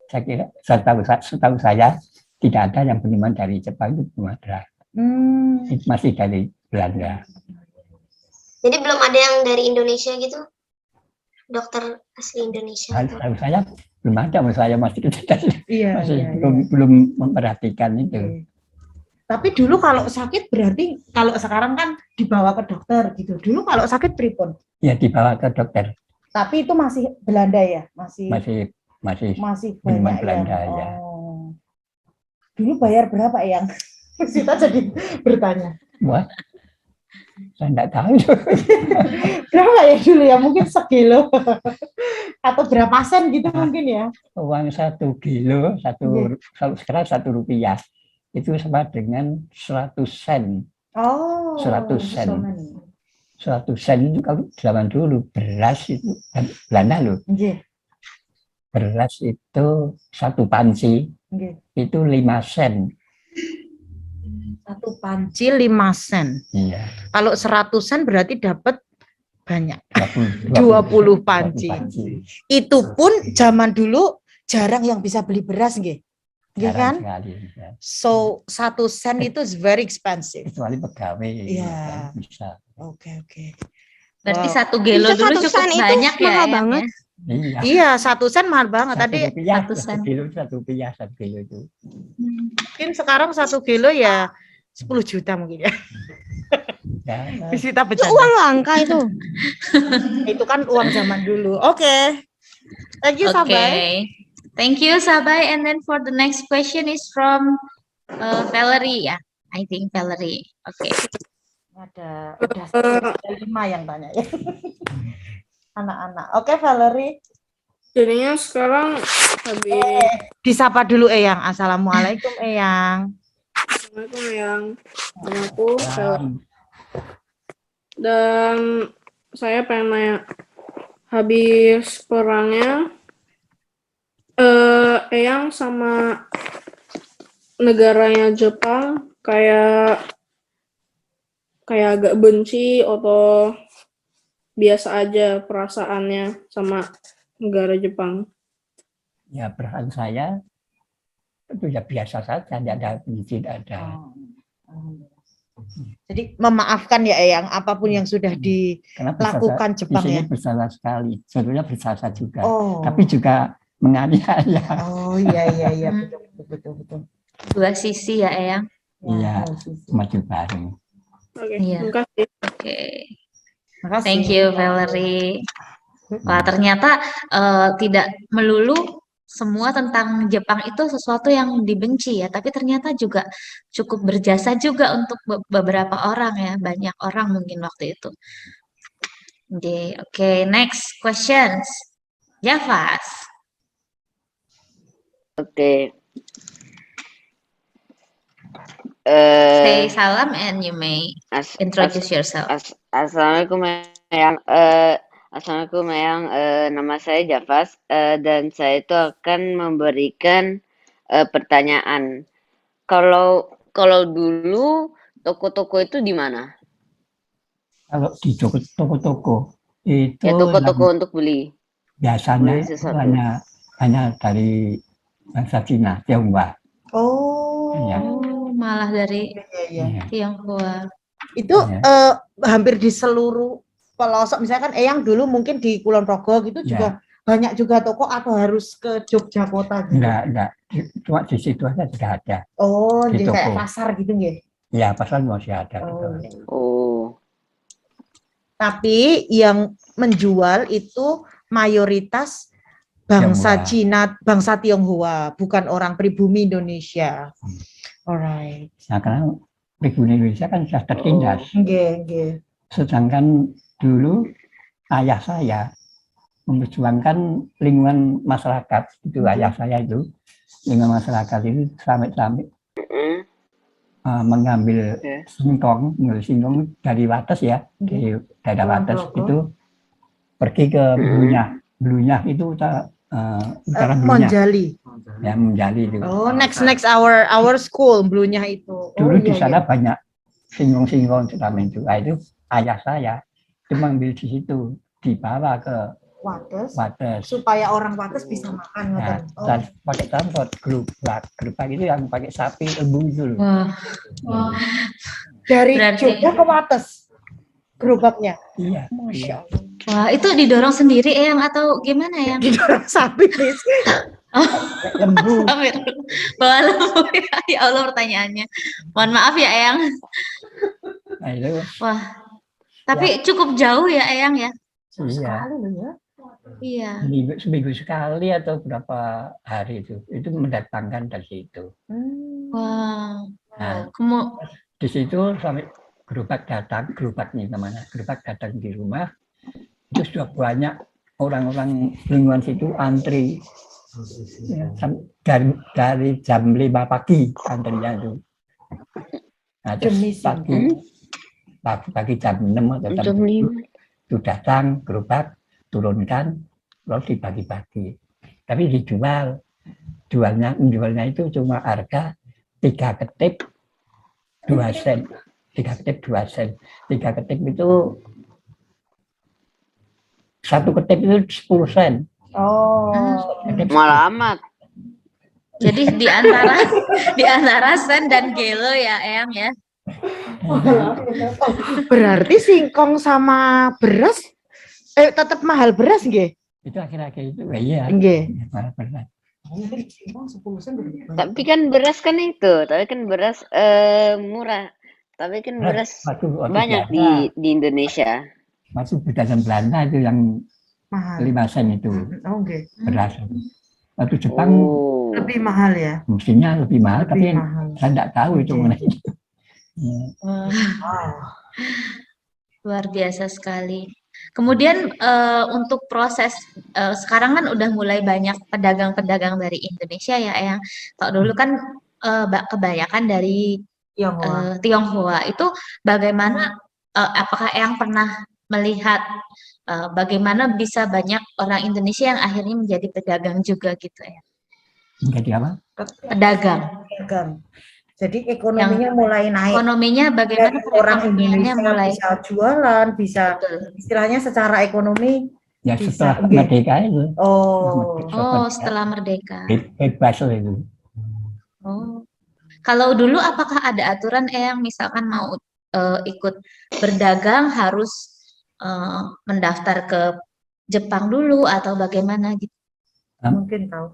Speaker 7: Saya kira setahu saya tidak ada yang benua dari Jepang itu belum ada. Masih dari Belanda.
Speaker 5: Jadi belum ada yang dari Indonesia gitu? Dokter asli Indonesia?
Speaker 7: Setahu saya belum ada, saya masih
Speaker 2: Iya.
Speaker 7: belum memperhatikan itu.
Speaker 2: Tapi dulu kalau sakit berarti kalau sekarang kan dibawa ke dokter gitu. Dulu kalau sakit pripun?
Speaker 7: Ya dibawa ke dokter.
Speaker 2: Tapi itu masih Belanda ya? Masih
Speaker 7: benua
Speaker 2: banyak
Speaker 7: Belanda
Speaker 2: ya.
Speaker 7: ya.
Speaker 2: Dulu bayar berapa Eyang? Kita jadi bertanya.
Speaker 7: Wah, saya tidak tahu.
Speaker 2: Berapa ya dulu ya? Mungkin sekilo atau berapa sen gitu mungkin ya?
Speaker 7: Uang 1 kilo, sekarang 1 rupiah itu sama dengan 100 sen.
Speaker 2: Oh,
Speaker 7: 100 sen. 100 sen itu kalau zaman dulu beras itu Belanda loh. Beras itu 1 panci itu 5 sen.
Speaker 2: 1 panci 5 sen.
Speaker 7: Iya.
Speaker 2: Kalau 100 sen berarti dapat banyak. 20 panci. Itu pun zaman dulu jarang yang bisa beli beras nggih. Nggih kan?
Speaker 7: Sekali, ya.
Speaker 2: So 1 sen itu is very expensive.
Speaker 7: Kecuali pegawai.
Speaker 2: Iya.
Speaker 7: Bisa.
Speaker 2: Oke.
Speaker 8: Berarti
Speaker 2: Wow.
Speaker 8: satu gelo
Speaker 3: Bisa
Speaker 8: dulu
Speaker 3: satu
Speaker 8: cukup
Speaker 3: sen itu
Speaker 8: banyak ya,
Speaker 3: mahal
Speaker 8: Eyang
Speaker 3: banget.
Speaker 8: ya.
Speaker 7: Iya.
Speaker 2: Iya, 1 sen mahal banget.
Speaker 7: Satu
Speaker 2: Tadi
Speaker 7: rupiah,
Speaker 8: 1
Speaker 7: 1
Speaker 8: sen.
Speaker 7: kilo, 1 rupiah, 1 kilo itu.
Speaker 2: mungkin sekarang 1 kilo ya 10 juta mungkin ya.
Speaker 7: Ya,
Speaker 2: Kita
Speaker 3: Itu
Speaker 2: bercanda.
Speaker 3: uang langka itu.
Speaker 2: Itu kan uang zaman dulu. Oke. Thank you, Sabai.
Speaker 8: Okay. Thank you, Sabai. And then for the next question is from Valerie ya. I think Valerie. Oke.
Speaker 2: Udah 5 yang tanya ya. Anak-anak. Oke, Valerie.
Speaker 9: Jadinya sekarang habis
Speaker 2: Disapa dulu Eyang. Assalamualaikum Eyang.
Speaker 9: Assalamualaikum yang namaku
Speaker 7: ya,
Speaker 9: dan saya pengen nanya, habis perangnya Eyang sama negaranya Jepang kayak agak benci atau biasa aja perasaannya sama negara Jepang?
Speaker 7: ya perasaan saya itu ya biasa saja, tidak ada benci, tidak ada.
Speaker 2: Jadi memaafkan ya Eyang, apapun yang sudah
Speaker 7: Karena
Speaker 2: dilakukan
Speaker 7: di
Speaker 2: Jepang
Speaker 7: sini
Speaker 2: ya.
Speaker 7: bersalah sekali, sebetulnya bersalah juga,
Speaker 2: Oh.
Speaker 7: tapi juga menganiaya.
Speaker 2: Oh iya betul.
Speaker 8: Dua sisi ya, Eyang.
Speaker 7: Iya, maju bareng.
Speaker 9: Oke,
Speaker 8: Iya.
Speaker 9: terima kasih.
Speaker 8: Oke.
Speaker 2: Makasih.
Speaker 8: Thank you, Valerie. Wah, ternyata tidak melulu semua tentang Jepang itu sesuatu yang dibenci ya, tapi ternyata juga cukup berjasa juga untuk beberapa orang ya, banyak orang mungkin waktu itu. Oke, next questions. Javas.
Speaker 4: Oke.
Speaker 8: Say salam and you may introduce yourself.
Speaker 4: Assalamualaikum Eyang. Assalamualaikum Eyang. Nama saya Javas dan saya itu akan memberikan pertanyaan. Kalau dulu toko-toko itu di mana?
Speaker 7: Kalau di toko-toko itu
Speaker 4: Ya toko-toko untuk beli.
Speaker 7: biasanya
Speaker 4: beli sesuatu.
Speaker 7: hanya dari bangsa Cina, Tionghoa.
Speaker 2: Oh.
Speaker 7: Ya.
Speaker 8: Oh, malah dari
Speaker 2: Iya.
Speaker 8: Tionghoa.
Speaker 2: Itu
Speaker 7: Ya.
Speaker 2: hampir di seluruh pelosok, misalkan Eyang dulu mungkin di Kulon Progo gitu juga banyak juga toko, atau harus ke Jogja kota gitu?
Speaker 7: Enggak. Cuma di situ aja sudah ada.
Speaker 2: Oh,
Speaker 7: Di
Speaker 2: jadi kayak
Speaker 7: toko.
Speaker 2: pasar gitu nggih?
Speaker 7: Ya, pasar masih ada.
Speaker 4: Oh.
Speaker 2: Tapi yang menjual itu mayoritas bangsa
Speaker 7: Tionghoa.
Speaker 2: Cina, bangsa Tionghoa, bukan orang pribumi Indonesia. Alright.
Speaker 7: Nah, karena pribumi Indonesia kan sudah tertindas.
Speaker 2: Nggih.
Speaker 7: Sedangkan dulu ayah saya memperjuangkan lingkungan masyarakat. Itu ayah saya itu, lingkungan masyarakat itu sampai mengambil singkong dari Wates ya, di daerah Wates itu pergi ke Blunyah itu utara Blunyah.
Speaker 2: Monjali.
Speaker 7: Ya, Monjali itu.
Speaker 2: Oh, next our school Blunyah itu.
Speaker 7: Dulu di
Speaker 2: iya.
Speaker 7: sana banyak singkong itu. Nah, itu ayah saya cuma ambil di situ, dibawa ke Wates.
Speaker 2: Supaya orang Wates bisa makan.
Speaker 7: Nah, dan pakai transport gerobak itu yang pakai sapi lembu itu loh.
Speaker 8: Wah.
Speaker 2: Dari
Speaker 8: Berarti-
Speaker 2: Jogja ke Wates gerobaknya.
Speaker 7: Iya.
Speaker 2: Masya Allah.
Speaker 8: Wah, itu didorong sendiri Eyang atau gimana ya?
Speaker 2: Didorong sapi, Miss.
Speaker 7: Lembu.
Speaker 8: Bawa lembu ya. Ya Allah pertanyaannya. Mohon maaf ya Eyang.
Speaker 7: Nah, itu
Speaker 8: Wah. Tapi cukup jauh ya Eyang ya?
Speaker 7: iya.
Speaker 8: Iya.
Speaker 7: Seminggu sekali atau berapa hari itu mendatangkan dari situ.
Speaker 8: Wow.
Speaker 7: Nah, di situ sampai gerobak datang di rumah, itu sudah banyak orang-orang lingkungan situ antri. Ya, dari jam 5 pagi antrinya itu. Nah, terus pagi jam 6 atau jam 7 itu datang gerobak, turunkan, lalu dibagi-bagi. Tapi jualnya itu cuma harga 3 ketip 2 sen. 3 ketip 2 sen. 3 ketip itu 1 ketip itu 10 sen.
Speaker 2: Oh.
Speaker 4: Malah amat.
Speaker 8: Jadi di antara sen dan gelo ya Eyang ya.
Speaker 2: Oh, berarti singkong sama beras tetap mahal beras nggih?
Speaker 7: Itu akhir-akhir itu iya.
Speaker 2: Nggih.
Speaker 7: Mahal beras.
Speaker 4: Tapi kan beras kan itu, tapi kan beras murah. Tapi kan beras
Speaker 7: Waktu
Speaker 4: banyak
Speaker 7: biasa,
Speaker 4: di Indonesia.
Speaker 7: masuk pedagang Belanda itu yang
Speaker 2: Mahal.
Speaker 7: 5 sen itu
Speaker 2: Oh, nggih.
Speaker 7: beras. Waktu Jepang
Speaker 4: Oh.
Speaker 2: Lebih mahal ya?
Speaker 7: mestinya lebih mahal, tapi
Speaker 2: Lebih mahal.
Speaker 7: saya tidak tahu itu
Speaker 2: Oke.
Speaker 7: mengenai itu. Ya.
Speaker 2: Wow.
Speaker 8: Luar biasa sekali. Kemudian untuk proses sekarang kan udah mulai banyak pedagang-pedagang dari Indonesia ya, yang kalau dulu kan kebanyakan dari
Speaker 2: Tionghoa.
Speaker 8: Tionghoa. Itu bagaimana? Apakah yang pernah melihat bagaimana bisa banyak orang Indonesia yang akhirnya menjadi pedagang juga gitu ya?
Speaker 7: Menjadi apa?
Speaker 8: Pedagang.
Speaker 2: Pedagang. Jadi ekonominya mulai naik.
Speaker 8: Ekonominya bagaimana
Speaker 2: Dari orang
Speaker 8: perekonomiannya
Speaker 2: Indonesia
Speaker 8: mulai
Speaker 2: bisa jualan, bisa
Speaker 8: betul.
Speaker 2: istilahnya secara ekonomi.
Speaker 7: Ya
Speaker 2: Bisa,
Speaker 7: setelah
Speaker 2: nggih.
Speaker 7: merdeka itu.
Speaker 2: Oh.
Speaker 8: Oh, setelah merdeka.
Speaker 7: Bebas itu.
Speaker 8: Oh. Kalau dulu apakah ada aturan yang misalkan mau ikut berdagang harus mendaftar ke Jepang dulu atau bagaimana gitu?
Speaker 2: Mungkin tahu.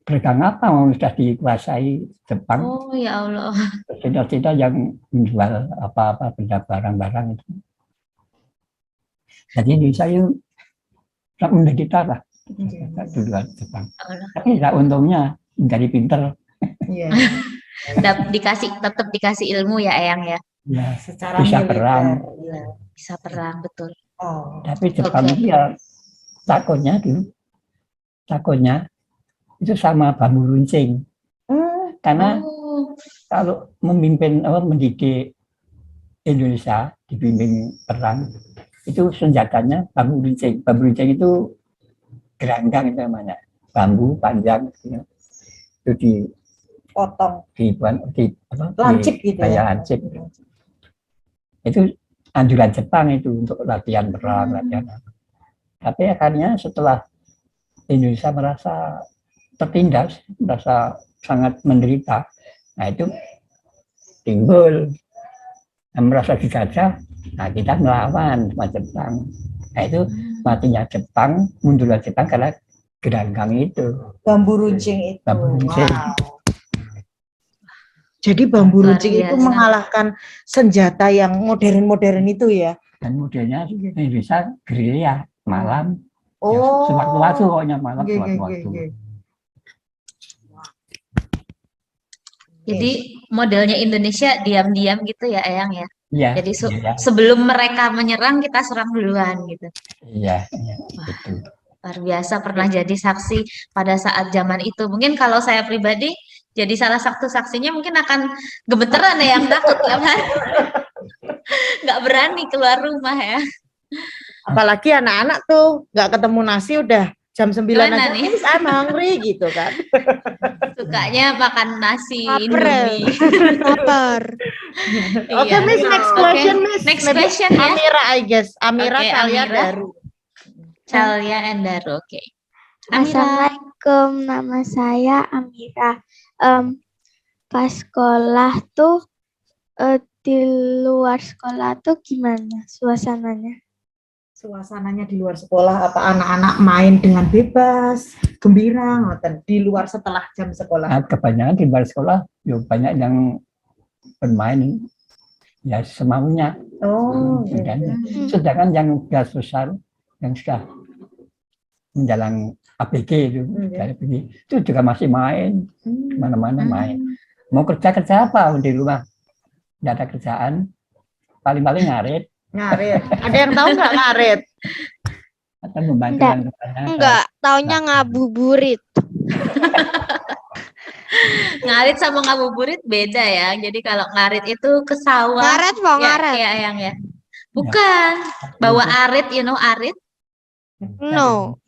Speaker 7: Berdagang apa mau sudah dikuasai Jepang?
Speaker 8: Oh ya Allah.
Speaker 7: Tidak yang menjual apa-apa benda barang-barang itu. Jadi Indonesia itu tak menderita lah duluan Jepang. Tapi tidak untungnya menjadi pinter.
Speaker 2: Iya.
Speaker 8: Tetap dikasih ilmu ya Eyang ya.
Speaker 7: Ya,
Speaker 2: Secara
Speaker 7: bisa
Speaker 2: militer,
Speaker 7: perang.
Speaker 2: iya.
Speaker 8: Bisa perang betul.
Speaker 2: Oh.
Speaker 7: Tapi Jepang
Speaker 8: Oke.
Speaker 7: itu ya takutnya itu sama bambu runcing. Karena
Speaker 8: Oh,
Speaker 7: kalau mendidik Indonesia dibimbing perang itu senjatanya bambu runcing. Bambu runcing itu geranggang itu namanya, bambu panjang itu
Speaker 2: Potong.
Speaker 7: lancip
Speaker 2: gitu
Speaker 7: kayak
Speaker 2: ya.
Speaker 7: lancip. Itu anjuran Jepang itu untuk latihan perang, latihan apa. Tapi akhirnya setelah Indonesia merasa tertindas, merasa sangat menderita, nah itu timbul merasa dijajah, nah kita melawan sama Jepang. Nah itu matinya Jepang, mundurnya Jepang karena geranggang itu.
Speaker 2: Bambu runcing itu.
Speaker 7: Bambu runcing.
Speaker 2: Wow. Jadi bambu
Speaker 8: Luar
Speaker 2: runcing itu
Speaker 8: biasa.
Speaker 2: mengalahkan senjata yang modern-modern itu ya.
Speaker 7: Dan modelnya Indonesia gerilya malam.
Speaker 2: Oh.
Speaker 7: Ya, sewaktu-waktu pokoknya malam
Speaker 2: Nggih, nggih,
Speaker 7: sewaktu-waktu.
Speaker 2: nggih.
Speaker 8: jadi modelnya Indonesia diam-diam gitu ya Eyang ya.
Speaker 7: Iya.
Speaker 8: Jadi
Speaker 7: iya,
Speaker 8: sebelum mereka menyerang kita serang duluan gitu.
Speaker 7: iya, gitu.
Speaker 8: Luar biasa pernah jadi saksi pada saat zaman itu. Mungkin kalau saya pribadi jadi salah satu saksinya mungkin akan gemeteran ya, yang takut ya kan. Nggak berani keluar rumah ya.
Speaker 2: Apalagi anak-anak tuh nggak ketemu nasi udah jam 9
Speaker 8: Gimana
Speaker 2: aja,
Speaker 8: nih?
Speaker 2: "Miss, I'm hungry," gitu kan.
Speaker 8: Sukanya makan nasi
Speaker 3: Lapar ya?
Speaker 8: Indomie.
Speaker 3: Lapar.
Speaker 2: Oke,
Speaker 8: Iya.
Speaker 2: Miss, next
Speaker 8: Oke,
Speaker 2: question, Miss.
Speaker 8: next
Speaker 2: Maybe
Speaker 8: question ya.
Speaker 2: Amira, I guess. Amira,
Speaker 8: Oke,
Speaker 2: Talia,
Speaker 8: Amira.
Speaker 2: Daru.
Speaker 8: Calia Endaru, oke. Amira.
Speaker 3: Assalamualaikum, nama saya Amira. Pas sekolah tuh di luar sekolah tuh gimana suasananya?
Speaker 2: Suasananya di luar sekolah, apa anak-anak main dengan bebas, gembira, ngoten, di luar setelah jam sekolah.
Speaker 7: Nah, kebanyakan di luar sekolah, ya banyak yang bermain ya semaunya.
Speaker 2: Oh,
Speaker 7: Dan
Speaker 2: iya.
Speaker 7: sedangkan yang sudah besar, yang sudah menjalan APG itu juga masih main, mana-mana main. Mau kerja apa di rumah? Nggak ada kerjaan, paling-paling ngarit.
Speaker 2: Ngarit. Ada yang tahu nggak ngarit?
Speaker 7: Atau membantu
Speaker 3: Enggak.
Speaker 7: orang tuanya.
Speaker 3: Enggak, taunya ngabuburit.
Speaker 8: Ngarit sama ngabuburit beda ya. Jadi kalau ngarit itu ke sawah.
Speaker 3: Ngaret mau
Speaker 8: Ya,
Speaker 3: ngaret.
Speaker 8: ya, Eyang ya. Bukan. Bawa arit, arit.
Speaker 3: No.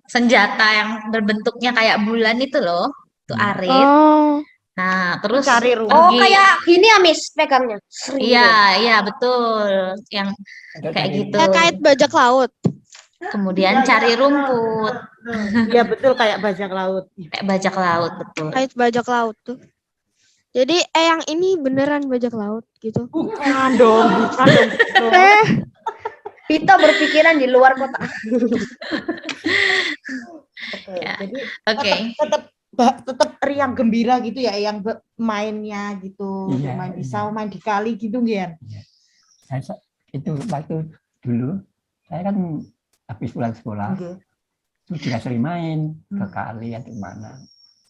Speaker 8: Senjata yang berbentuknya kayak bulan itu loh. Itu arit.
Speaker 3: Oh,
Speaker 8: Nah, terus
Speaker 2: Cari rumah.
Speaker 6: Oh,
Speaker 8: pergi.
Speaker 6: kayak gini ya, Miss, pegangnya. Sering
Speaker 8: Iya, iya betul. Yang kayak gitu.
Speaker 3: kait bajak laut.
Speaker 8: Kemudian cari rumput.
Speaker 2: Iya betul, kayak bajak laut.
Speaker 8: Kayak bajak laut, betul.
Speaker 3: Kait bajak laut tuh. Jadi Eyang ini beneran bajak laut gitu.
Speaker 2: Bukan dong, bukan dong.
Speaker 6: Vito berpikiran di luar kotak.
Speaker 2: Oke,
Speaker 8: Ya.
Speaker 2: jadi
Speaker 8: Oke.
Speaker 2: tetap riang gembira gitu ya yang mainnya gitu,
Speaker 7: Iya,
Speaker 2: main di
Speaker 7: iya.
Speaker 2: sawah, main di kali gitu Gian.
Speaker 7: Itu waktu dulu saya kan habis pulang sekolah
Speaker 2: Oke.
Speaker 7: itu juga sering main ke
Speaker 2: Hmm.
Speaker 7: kali atau mana.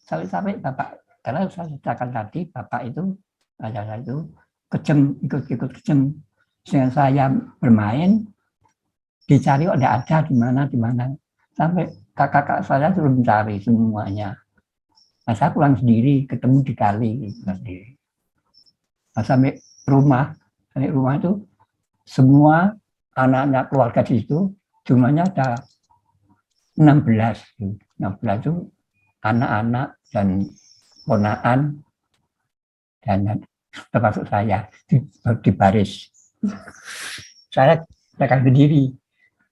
Speaker 7: Sampai bapak, karena saya ceritakan tadi bapak itu ayah saya itu kejem, ikut kejem. Sehingga saya bermain dicari kok tidak ada di mana sampai kakak saya suruh mencari semuanya. Nah, saya pulang sendiri ketemu di kali sendiri. Nah, sampai rumah itu semua anak-anak keluarga di situ jumlahnya ada 16. 16 itu anak-anak dan ponakan dan termasuk saya di baris. Saya tekan berdiri.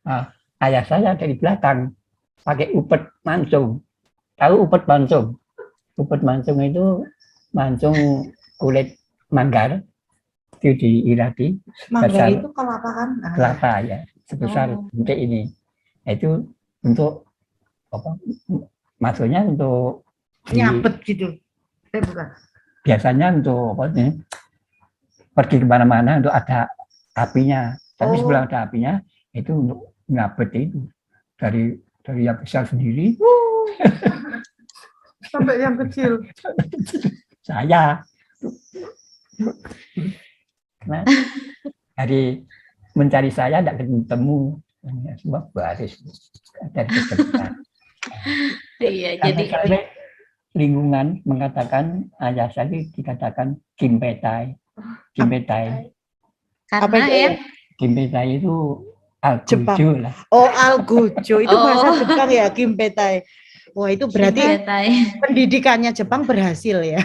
Speaker 7: Nah, ayah saya dari belakang pakai upet mancung. Tahu upet mancung? Upet mancung itu mancung kulit manggar itu diirati.
Speaker 2: Mangga itu kelapa kan?
Speaker 7: Kelapa ya, sebesar bentuk ini. Itu untuk apa? Maksudnya untuk
Speaker 2: Nyabet gitu. Bukan.
Speaker 7: Biasanya untuk apa nih? Pergi kemana-mana untuk ada apinya. Tapi sebelum ada apinya itu untuk nyabet itu dari yang besar sendiri
Speaker 2: Sampai yang kecil.
Speaker 7: saya. Nah, dari mencari saya tidak ketemu semua baris dari dekat.
Speaker 8: Iya, jadi
Speaker 7: Sampai lingkungan mengatakan ayah saya dikatakan Kimpetai.
Speaker 2: Apa
Speaker 8: karena
Speaker 2: itu?
Speaker 8: ya
Speaker 7: Kimpetai itu
Speaker 2: Jepang.
Speaker 7: Algojo lah.
Speaker 2: Oh, algojo itu bahasa
Speaker 8: Oh.
Speaker 2: Jepang ya, Kimpetai. Wah, itu berarti
Speaker 8: Kimpetai.
Speaker 2: pendidikannya Jepang berhasil ya.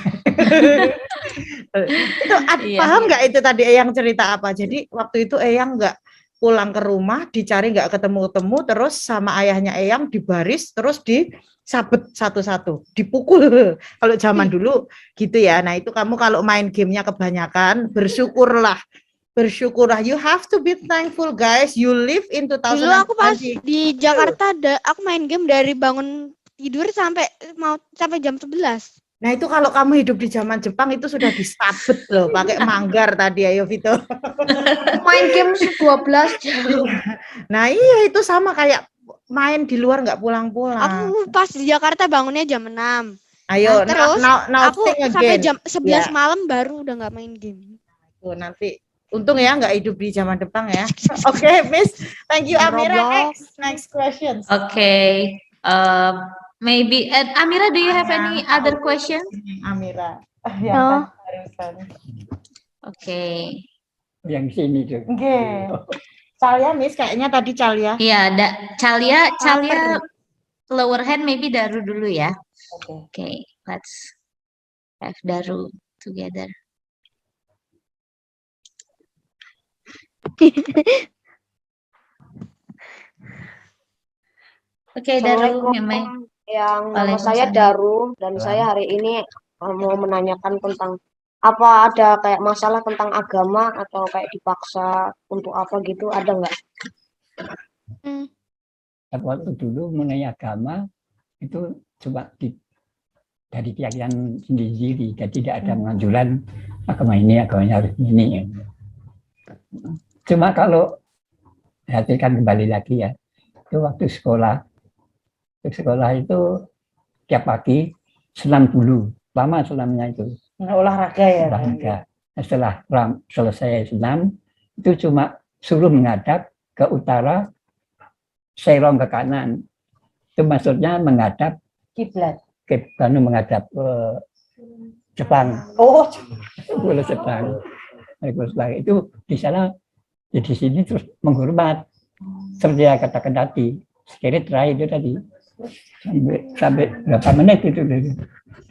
Speaker 2: Itu
Speaker 8: Iya.
Speaker 2: paham nggak itu tadi Eyang cerita apa? Jadi waktu itu Eyang nggak pulang ke rumah, dicari nggak ketemu-temu, terus sama ayahnya Eyang dibaris, terus disabet satu-satu, dipukul. Kalau zaman dulu gitu ya. Nah itu kamu kalau main gamenya kebanyakan, bersyukurlah. You have to be thankful guys. You live in 2020.
Speaker 3: Dulu aku pas di Jakarta aku main game dari bangun tidur sampai jam 11.
Speaker 2: Nah itu kalau kamu hidup di zaman Jepang itu sudah disabet loh, pakai manggar tadi ayo Vito.
Speaker 6: Main game 12 jam.
Speaker 2: Nah iya itu sama kayak main di luar nggak pulang-pulang.
Speaker 3: Aku pas di Jakarta bangunnya jam 6.
Speaker 2: Ayo,
Speaker 3: terus
Speaker 2: now
Speaker 3: aku
Speaker 2: think
Speaker 3: sampai
Speaker 2: again.
Speaker 3: jam 11
Speaker 2: Ya.
Speaker 3: malam baru udah nggak main game.
Speaker 2: Tuh, nanti untung ya nggak hidup di zaman Jepang ya. Oke, Miss. Thank you Amira. Next question.
Speaker 8: Okay. Maybe Amira, do you have any other question?
Speaker 2: Amira.
Speaker 3: No.
Speaker 8: Okay.
Speaker 7: Yang sini tuh.
Speaker 2: Oke. Calia, Miss, kayaknya tadi Calia.
Speaker 8: Iya, Calia lower hand maybe Daru dulu ya. Okay, let's have Daru together. Oke, Daru, Meme.
Speaker 6: Yang nama
Speaker 8: Waalaikumsalam.
Speaker 6: saya Daru dan saya hari ini mau menanyakan tentang apa ada kayak masalah tentang agama atau kayak dipaksa untuk apa gitu, ada nggak?
Speaker 7: Waktu dulu mengenai agama itu coba dari keyakinan sendiri, jadi tidak ada penganjuran agama ini harus ini. Cuma kalau perhatikan kembali lagi ya, itu waktu sekolah itu tiap pagi senam dulu, lama senamnya itu.
Speaker 2: Olahraga ya.
Speaker 7: Olahraga. Setelah selesai senam itu cuma suruh menghadap ke utara, serong ke kanan. Itu maksudnya menghadap
Speaker 2: Kiblat.
Speaker 7: Menghadap Jepang.
Speaker 2: Oh,
Speaker 7: Boleh Jepang. Itu di sana di sini terus menghormat seperti yang katakan tadi. Sekali terakhir itu tadi sampai berapa menit itu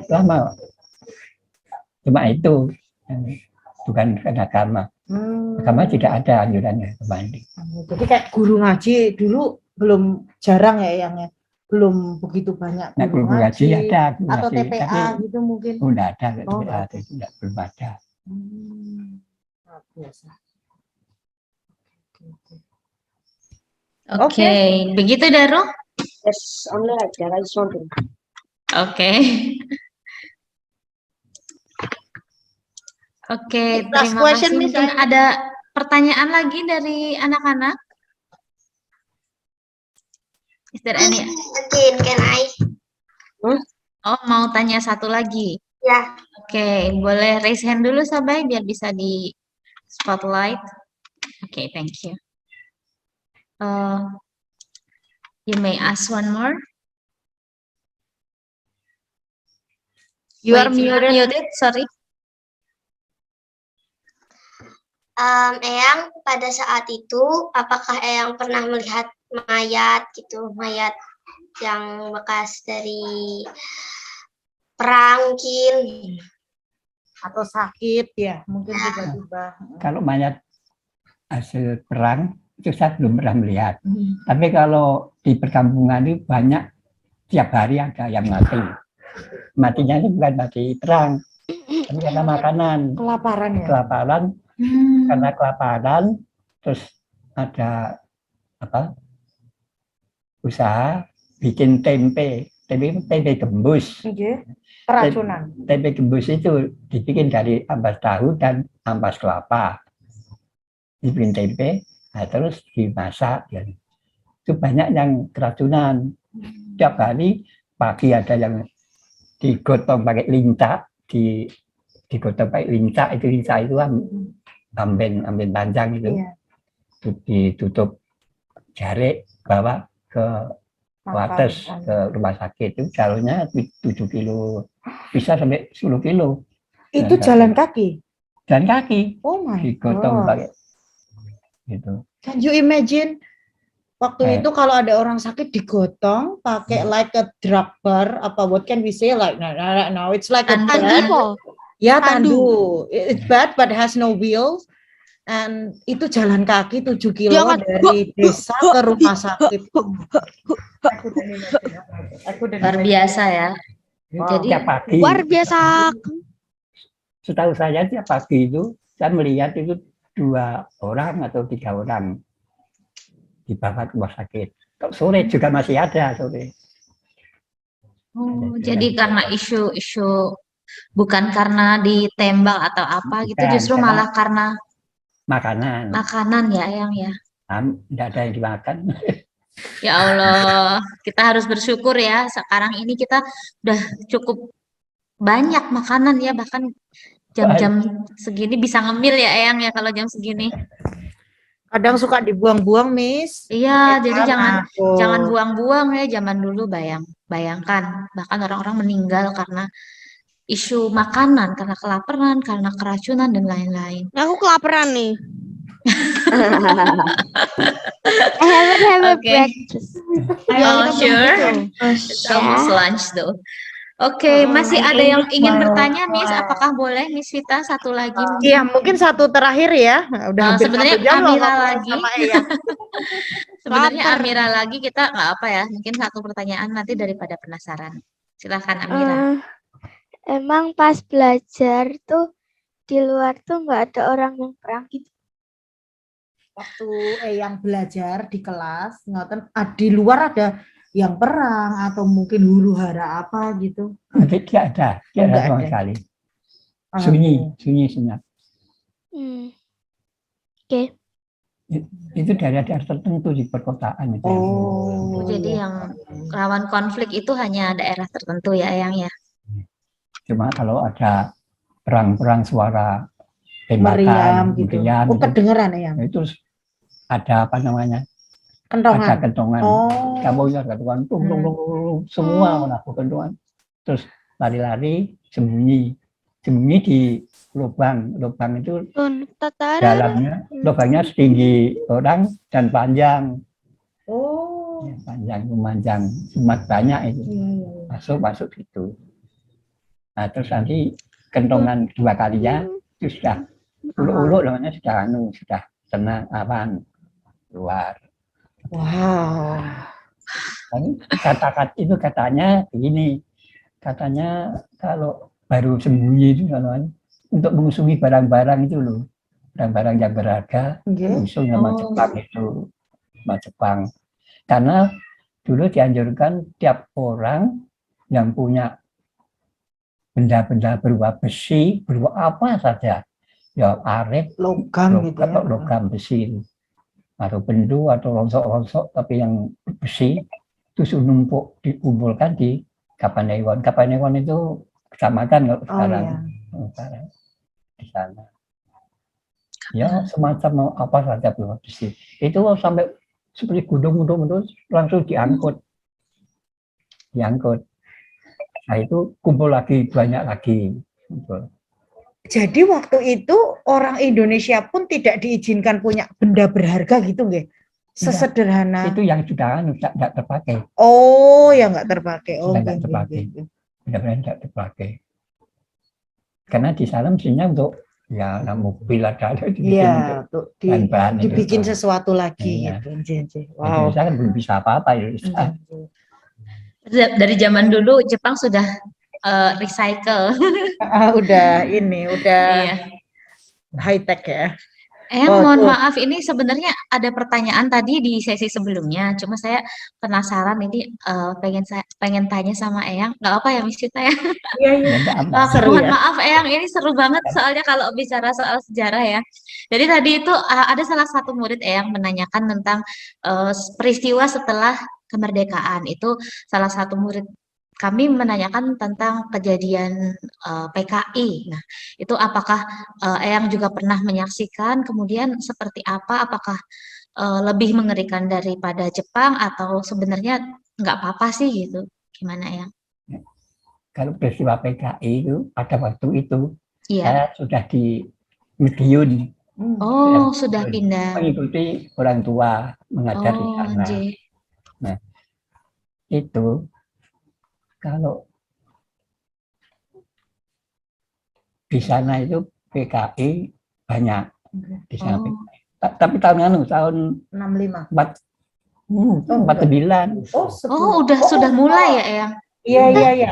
Speaker 7: lama. Cuma itu bukan karena agama. Agama tidak ada anjurannya kembali.
Speaker 2: Jadi kayak guru ngaji dulu belum jarang ya yang belum begitu banyak
Speaker 7: Nah,
Speaker 2: guru
Speaker 7: guru ngaji
Speaker 2: ngaji
Speaker 7: ada, guru
Speaker 2: atau
Speaker 7: ngaji,
Speaker 2: TPA
Speaker 7: tapi
Speaker 2: gitu mungkin.
Speaker 7: udah ada,
Speaker 2: Oh,
Speaker 7: TPA itu belum ada.
Speaker 2: Luar biasa.
Speaker 8: Oke, begitu Daru?
Speaker 6: Yes, only like that. I just want to.
Speaker 8: Oke. Oke,
Speaker 2: Last
Speaker 8: terima
Speaker 2: question,
Speaker 8: kasih.
Speaker 2: Miss
Speaker 8: Mungkin
Speaker 2: Aini.
Speaker 8: ada pertanyaan lagi dari anak-anak? Is there any?
Speaker 5: Again, can I?
Speaker 8: Oh, mau tanya satu lagi.
Speaker 5: Ya.
Speaker 8: Oke, boleh raise hand dulu Sabai biar bisa di spotlight. Oke, thank you. You may ask one more.
Speaker 2: You are
Speaker 8: Wait,
Speaker 2: muted.
Speaker 8: Sorry.
Speaker 5: Eyang pada saat itu, apakah Eyang pernah melihat mayat gitu, mayat yang bekas dari perang mungkin?
Speaker 2: Atau sakit ya, mungkin tiba-tiba.
Speaker 7: Kalau mayat hasil perang itu saya belum pernah melihat. Tapi kalau di perkampungan itu banyak, tiap hari ada yang mati. Matinya itu bukan mati perang, tapi karena makanan.
Speaker 2: Kelaparan ya?
Speaker 7: Kelaparan, karena kelaparan, terus ada apa? Usaha bikin tempe gembus.
Speaker 2: Keracunan.
Speaker 7: Tempe gembus itu dibikin dari ampas tahu dan ampas kelapa. Dibikin tempe, nah terus dimasak. Ya. Itu banyak yang keracunan. Tiap hari pagi ada yang digotong pakai linca, digotong pakai linca itu amben panjang itu. Ditutup jarik, bawa ke Wates, ke rumah sakit. Itu jalurnya 7 kilo, bisa sampai 10 kilo.
Speaker 2: Itu jalan kaki?
Speaker 7: Jalan kaki.
Speaker 2: Oh my
Speaker 7: digotong
Speaker 2: God.
Speaker 7: pakai gitu.
Speaker 2: Can you imagine waktu itu kalau ada orang sakit digotong pakai like a drug bar, apa what can we say, like no it's like a
Speaker 3: Tandu.
Speaker 2: ya tandu. It's bad but has no wheels. And itu jalan kaki 7 kilo dari desa ke rumah sakit.
Speaker 8: Luar biasa ya. Jadi
Speaker 7: Tiap pagi.
Speaker 3: Luar biasa.
Speaker 7: Setahu saya tiap pagi itu saya melihat itu 2 orang atau 3 orang dibawa ke rumah sakit. Sore juga masih ada sore.
Speaker 8: Oh, jadi karena isu bukan karena ditembak atau apa gitu,
Speaker 7: Bukan,
Speaker 8: justru
Speaker 7: karena
Speaker 8: malah karena
Speaker 7: makanan
Speaker 8: ya Eyang ya.
Speaker 7: tidak ada yang dimakan.
Speaker 8: Ya Allah, kita harus bersyukur ya. Sekarang ini kita udah cukup banyak makanan ya, bahkan jam-jam segini bisa ngemil ya Eyang ya kalau jam segini.
Speaker 2: Kadang suka dibuang-buang, Miss.
Speaker 8: Iya, jadi
Speaker 2: Karena
Speaker 8: jangan buang-buang ya. Zaman dulu bayangkan bahkan orang-orang meninggal karena isu makanan, karena kelaparan, karena keracunan dan lain-lain.
Speaker 3: Aku kelaparan nih. I haven't have a
Speaker 8: Okay.
Speaker 3: breakfast.
Speaker 8: Oh, sure. It's almost lunch though. Oke, masih ada yang ingin bertanya, Miss? Apakah boleh, Miss Vita, satu lagi?
Speaker 2: Iya, mungkin satu terakhir ya. Udah hampir
Speaker 8: sebenarnya
Speaker 2: 1 jam loh
Speaker 8: Amira
Speaker 2: ngobrol
Speaker 8: lagi.
Speaker 2: sama Eyang.
Speaker 8: Sebenarnya
Speaker 3: Lapar.
Speaker 8: Amira lagi, kita nggak apa ya, mungkin satu pertanyaan nanti daripada penasaran. Silakan Amira.
Speaker 10: Emang pas belajar tuh di luar tuh nggak ada orang yang perang gitu?
Speaker 2: Waktu Eyang belajar di kelas, ngoten di luar ada yang perang atau mungkin huru hara apa gitu.
Speaker 7: Tidak ada sama sekali. Sunyi senyap.
Speaker 10: Oke.
Speaker 7: Itu daerah-daerah tertentu di perkotaan itu.
Speaker 2: Oh,
Speaker 8: jadi yang rawan konflik itu hanya daerah tertentu ya, Eyang ya.
Speaker 7: Cuma kalau ada perang-perang suara
Speaker 2: meriam
Speaker 7: tembakan,
Speaker 2: gitu.
Speaker 7: meriam,
Speaker 2: Oh, kedengeran ya.
Speaker 7: itu ada apa namanya?
Speaker 2: Kentongan.
Speaker 7: Ada kentongan.
Speaker 2: Oh.
Speaker 7: Kamu ya kentongan, semua orang kentongan. Terus lari-lari, sembunyi di lubang itu dalamnya, lubangnya setinggi orang dan panjang.
Speaker 2: Oh.
Speaker 7: Ya, panjang, memanjang, semat banyak itu. Masuk gitu. Nah, terus nanti kentongan 2 kalinya itu sudah ulu-ulu namanya sudah tenang, aman, keluar.
Speaker 2: Wow.
Speaker 7: Kata-kata itu katanya begini, katanya kalau baru sembunyi itu kalau untuk mengusungi barang-barang itu loh, barang-barang yang berharga, usung sama Jepang itu, sama Jepang. Karena dulu dianjurkan tiap orang yang punya benda-benda berupa besi, berupa apa saja, ya arit,
Speaker 2: Logam gitu ya.
Speaker 7: logam besi, atau bendu atau longsok-longsok, tapi yang besi itu numpuk dikumpulkan di Kapanewon. Kapanewon itu kecamatan kalau sekarang, sekarang di sana. Ya semacam apa saja berupa besi. Itu sampai seperti gunung-gunung itu langsung diangkut. Nah itu kumpul lagi, banyak lagi.
Speaker 2: Jadi waktu itu orang Indonesia pun tidak diizinkan punya benda berharga gitu nggih? Sesederhana.
Speaker 7: Itu yang sudah tidak terpakai.
Speaker 2: Oh, yang nggak terpakai. Oh,
Speaker 7: tidak terpakai. Benar-benar tidak terpakai. Karena di sana mestinya untuk ya mobil ada
Speaker 2: ya, dibikin sesuatu lagi
Speaker 7: ya.
Speaker 2: Gitu.
Speaker 7: Wow. Indonesia kan belum bisa apa-apa Indonesia.
Speaker 8: Dari zaman dulu Jepang sudah recycle.
Speaker 2: Udah high tech ya.
Speaker 8: Mohon maaf, ini sebenarnya ada pertanyaan tadi di sesi sebelumnya, cuma saya penasaran ini pengen tanya sama Eyang, nggak apa ya Miss Cita ya?
Speaker 2: Iya.
Speaker 8: Mohon maaf Eyang, ini seru banget soalnya kalau bicara soal sejarah ya. Jadi tadi itu ada salah satu murid Eyang menanyakan tentang peristiwa setelah kemerdekaan. Itu salah satu murid kami menanyakan tentang kejadian PKI. Nah, itu apakah Eyang juga pernah menyaksikan? Kemudian seperti apa? Apakah lebih mengerikan daripada Jepang atau sebenarnya nggak apa-apa sih gitu? Gimana Eyang?
Speaker 7: Kalau peristiwa PKI itu pada waktu itu
Speaker 8: Iya.
Speaker 7: saya sudah di Madiun.
Speaker 8: Oh, sudah pindah.
Speaker 7: Mengikuti orang tua mengajar di sana. Nah, itu kalau di sana itu PKI banyak di sana. Tapi tahun
Speaker 2: 65.
Speaker 7: 49.
Speaker 8: Sudah mulai ya, Eyang?
Speaker 2: Iya.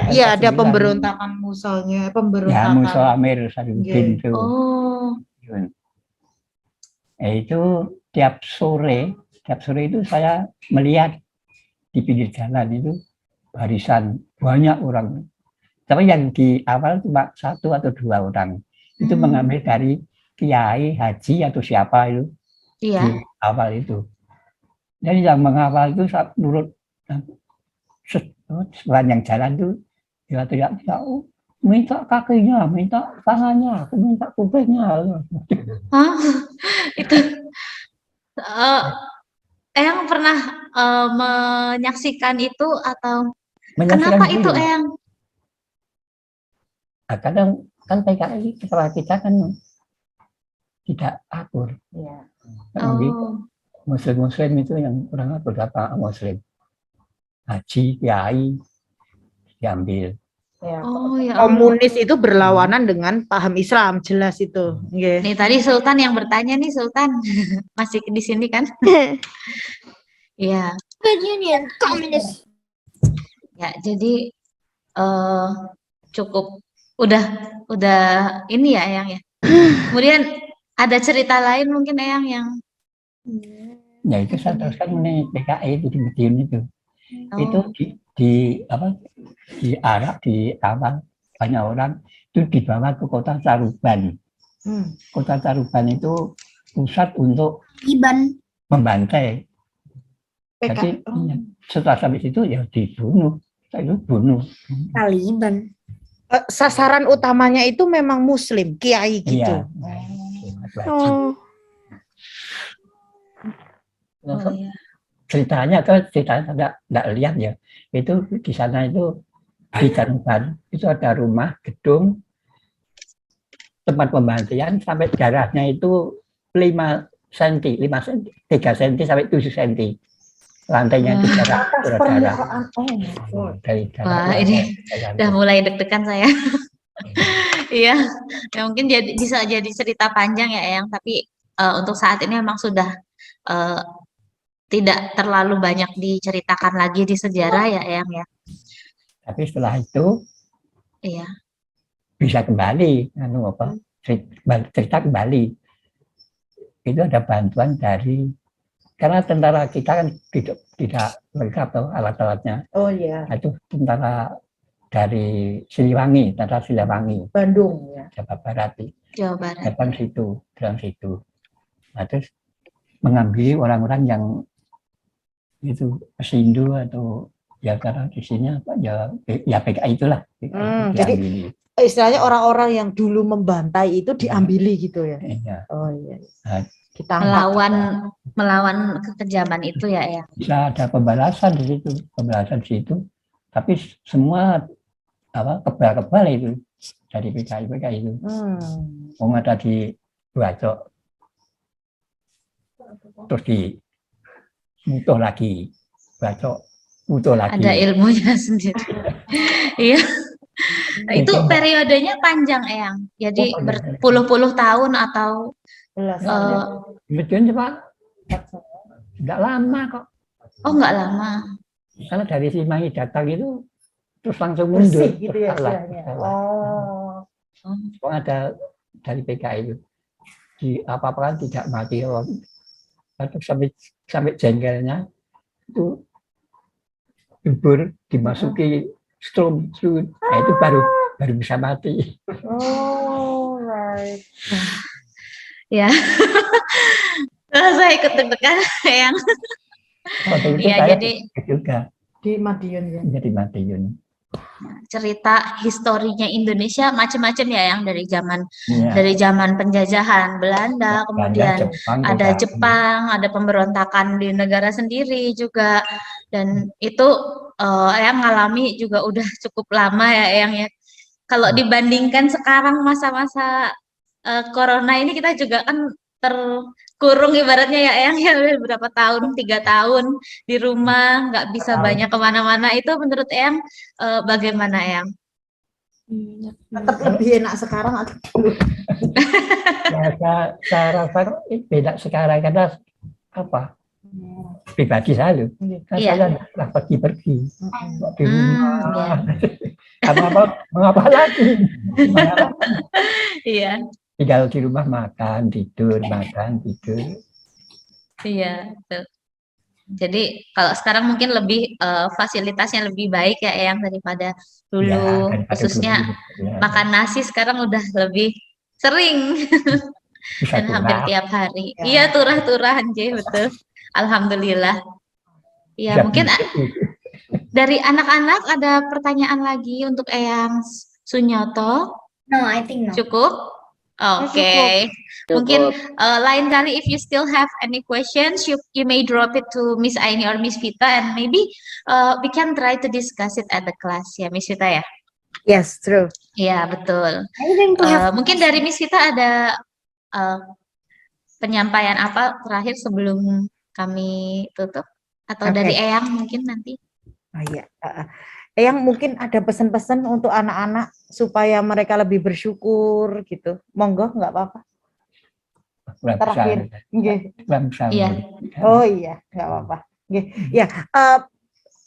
Speaker 2: Iya, ada pemberontakan musalnya,
Speaker 7: Ya, Musal Amir Sarudin itu. Itu tiap sore itu saya melihat di pinggir jalan itu barisan banyak orang. Tapi yang di awal cuma 1 atau 2 orang. Itu mengambil dari kiai, haji atau siapa itu di awal itu. Jadi yang mengawal itu menurut sepanjang jalan itu dia teriak-teriak, minta kakinya, minta tangannya, aku minta kupingnya.
Speaker 8: Itu Eyang pernah menyaksikan itu atau kenapa itu Eyang?
Speaker 7: Nah, kadang kan PKI kita kan tidak akur. Muslim itu yang kurang akur, apa Muslim, haji, kiai diambil.
Speaker 2: Komunis itu berlawanan dengan paham Islam, jelas itu.
Speaker 8: Nih tadi Sultan yang bertanya nih, Sultan masih di sini kan? Iya.
Speaker 10: Union Komunis.
Speaker 8: Ya, jadi cukup udah ini ya Eyang ya. Kemudian ada cerita lain mungkin Eyang yang
Speaker 7: ya itu saya teruskan mengenai PKI itu di Madiun itu. Itu di Arab, di awal banyak orang itu dibawa ke kota Caruban. Kota Caruban itu pusat untuk membantai. Jadi setelah sampai situ ya dibunuh. Itu bunuh.
Speaker 2: Taliban. Sasaran utamanya itu memang Muslim, kiai gitu.
Speaker 7: Ceritanya tidak lihat ya. Itu di sana itu di Caruban itu ada rumah gedung tempat pembantaian sampai jaraknya itu 5 cm, 3 cm sampai 7 cm. Lantainya itu jarak berdarah.
Speaker 8: Wah, ini udah mulai deg-degan saya. Iya, ya mungkin bisa jadi cerita panjang ya Eyang, tapi untuk saat ini memang sudah tidak terlalu banyak diceritakan lagi di sejarah ya Eyang ya.
Speaker 7: Tapi setelah itu
Speaker 8: Iya.
Speaker 7: bisa kembali, cerita kembali. Itu ada bantuan dari, karena tentara kita kan tidak lengkap tuh alat-alatnya.
Speaker 2: Oh iya,
Speaker 7: Itu tentara dari Siliwangi, tentara Siliwangi,
Speaker 2: Bandung ya.
Speaker 7: Jawa Barat.
Speaker 8: Jawa Barat.
Speaker 7: Datang situ. Nah, terus mengambil orang-orang yang itu pesindu atau ya karena di sini apa ya PKI itulah.
Speaker 2: Jadi istilahnya orang-orang yang dulu membantai itu diambili gitu ya.
Speaker 7: Iya.
Speaker 2: Oh iya.
Speaker 7: Nah,
Speaker 2: Kita
Speaker 8: melawan kekejaman itu ya Eyang.
Speaker 7: Bisa ada pembalasan di situ, tapi semua kebal-kebal itu dari PKI itu. Ada di Bacok, terus di mutuh lagi, Bacok, mutuh lagi.
Speaker 8: Ada ilmunya sendiri. Iya. Itu periodenya panjang Eyang. Jadi berpuluh-puluh tahun atau
Speaker 7: Betul cuma nggak lama kok.
Speaker 8: Oh nggak lama.
Speaker 7: Karena dari Siliwangi datang itu terus langsung mundur.
Speaker 2: Gitu ya istilahnya.
Speaker 7: Oh. Ada dari PKI itu di apa-apa tidak mati orang. Sampai jengkelnya itu dubur dimasuki strom, nah itu baru bisa mati.
Speaker 2: Oh right.
Speaker 8: Ya. Saya ikut deg-degan Eyang. Iya jadi
Speaker 7: juga
Speaker 2: di Madiun ya.
Speaker 7: Jadi Madiun.
Speaker 8: Cerita historinya Indonesia macam-macam ya yang dari zaman penjajahan Belanda, kemudian ada Jepang, ada pemberontakan di negara sendiri juga, dan itu yang ngalami juga udah cukup lama ya yang ya. Kalau dibandingkan sekarang masa-masa corona ini kita juga kan terkurung ibaratnya ya Eyang ya beberapa tahun, 3 tahun di rumah nggak bisa banyak kemana-mana. Itu menurut Eyang bagaimana Eyang?
Speaker 2: Tetap lebih enak sekarang atau dulu?
Speaker 7: Saya rasa beda sekarang karena apa? Pribadi saya loh. Saya nggak pergi-pergi di rumah. Mengapa lagi?
Speaker 8: Iya.
Speaker 7: Tinggal di rumah makan tidur.
Speaker 8: Iya betul. Jadi kalau sekarang mungkin lebih fasilitasnya lebih baik ya Eyang daripada dulu, khususnya makan nasi sekarang udah lebih sering dan hampir tiap hari. Iya turah-turah anjir betul. Alhamdulillah. Iya mungkin dari anak-anak ada pertanyaan lagi untuk Eyang Sunyoto?
Speaker 5: No, I think no.
Speaker 8: Cukup? Oke. Mungkin lain kali if you still have any questions, you may drop it to Miss Aini or Miss Vita, and maybe we can try to discuss it at the class ya, Miss Vita ya.
Speaker 2: Yes, true.
Speaker 8: Iya betul. Mungkin dari Miss Vita ada penyampaian apa terakhir sebelum kami tutup, atau dari Eyang mungkin nanti?
Speaker 2: Oh iya. Eyang mungkin ada pesan-pesan untuk anak-anak supaya mereka lebih bersyukur gitu. Monggo, nggak apa-apa. Terakhir.
Speaker 8: Iya.
Speaker 2: Oh iya, nggak apa-apa. Ya,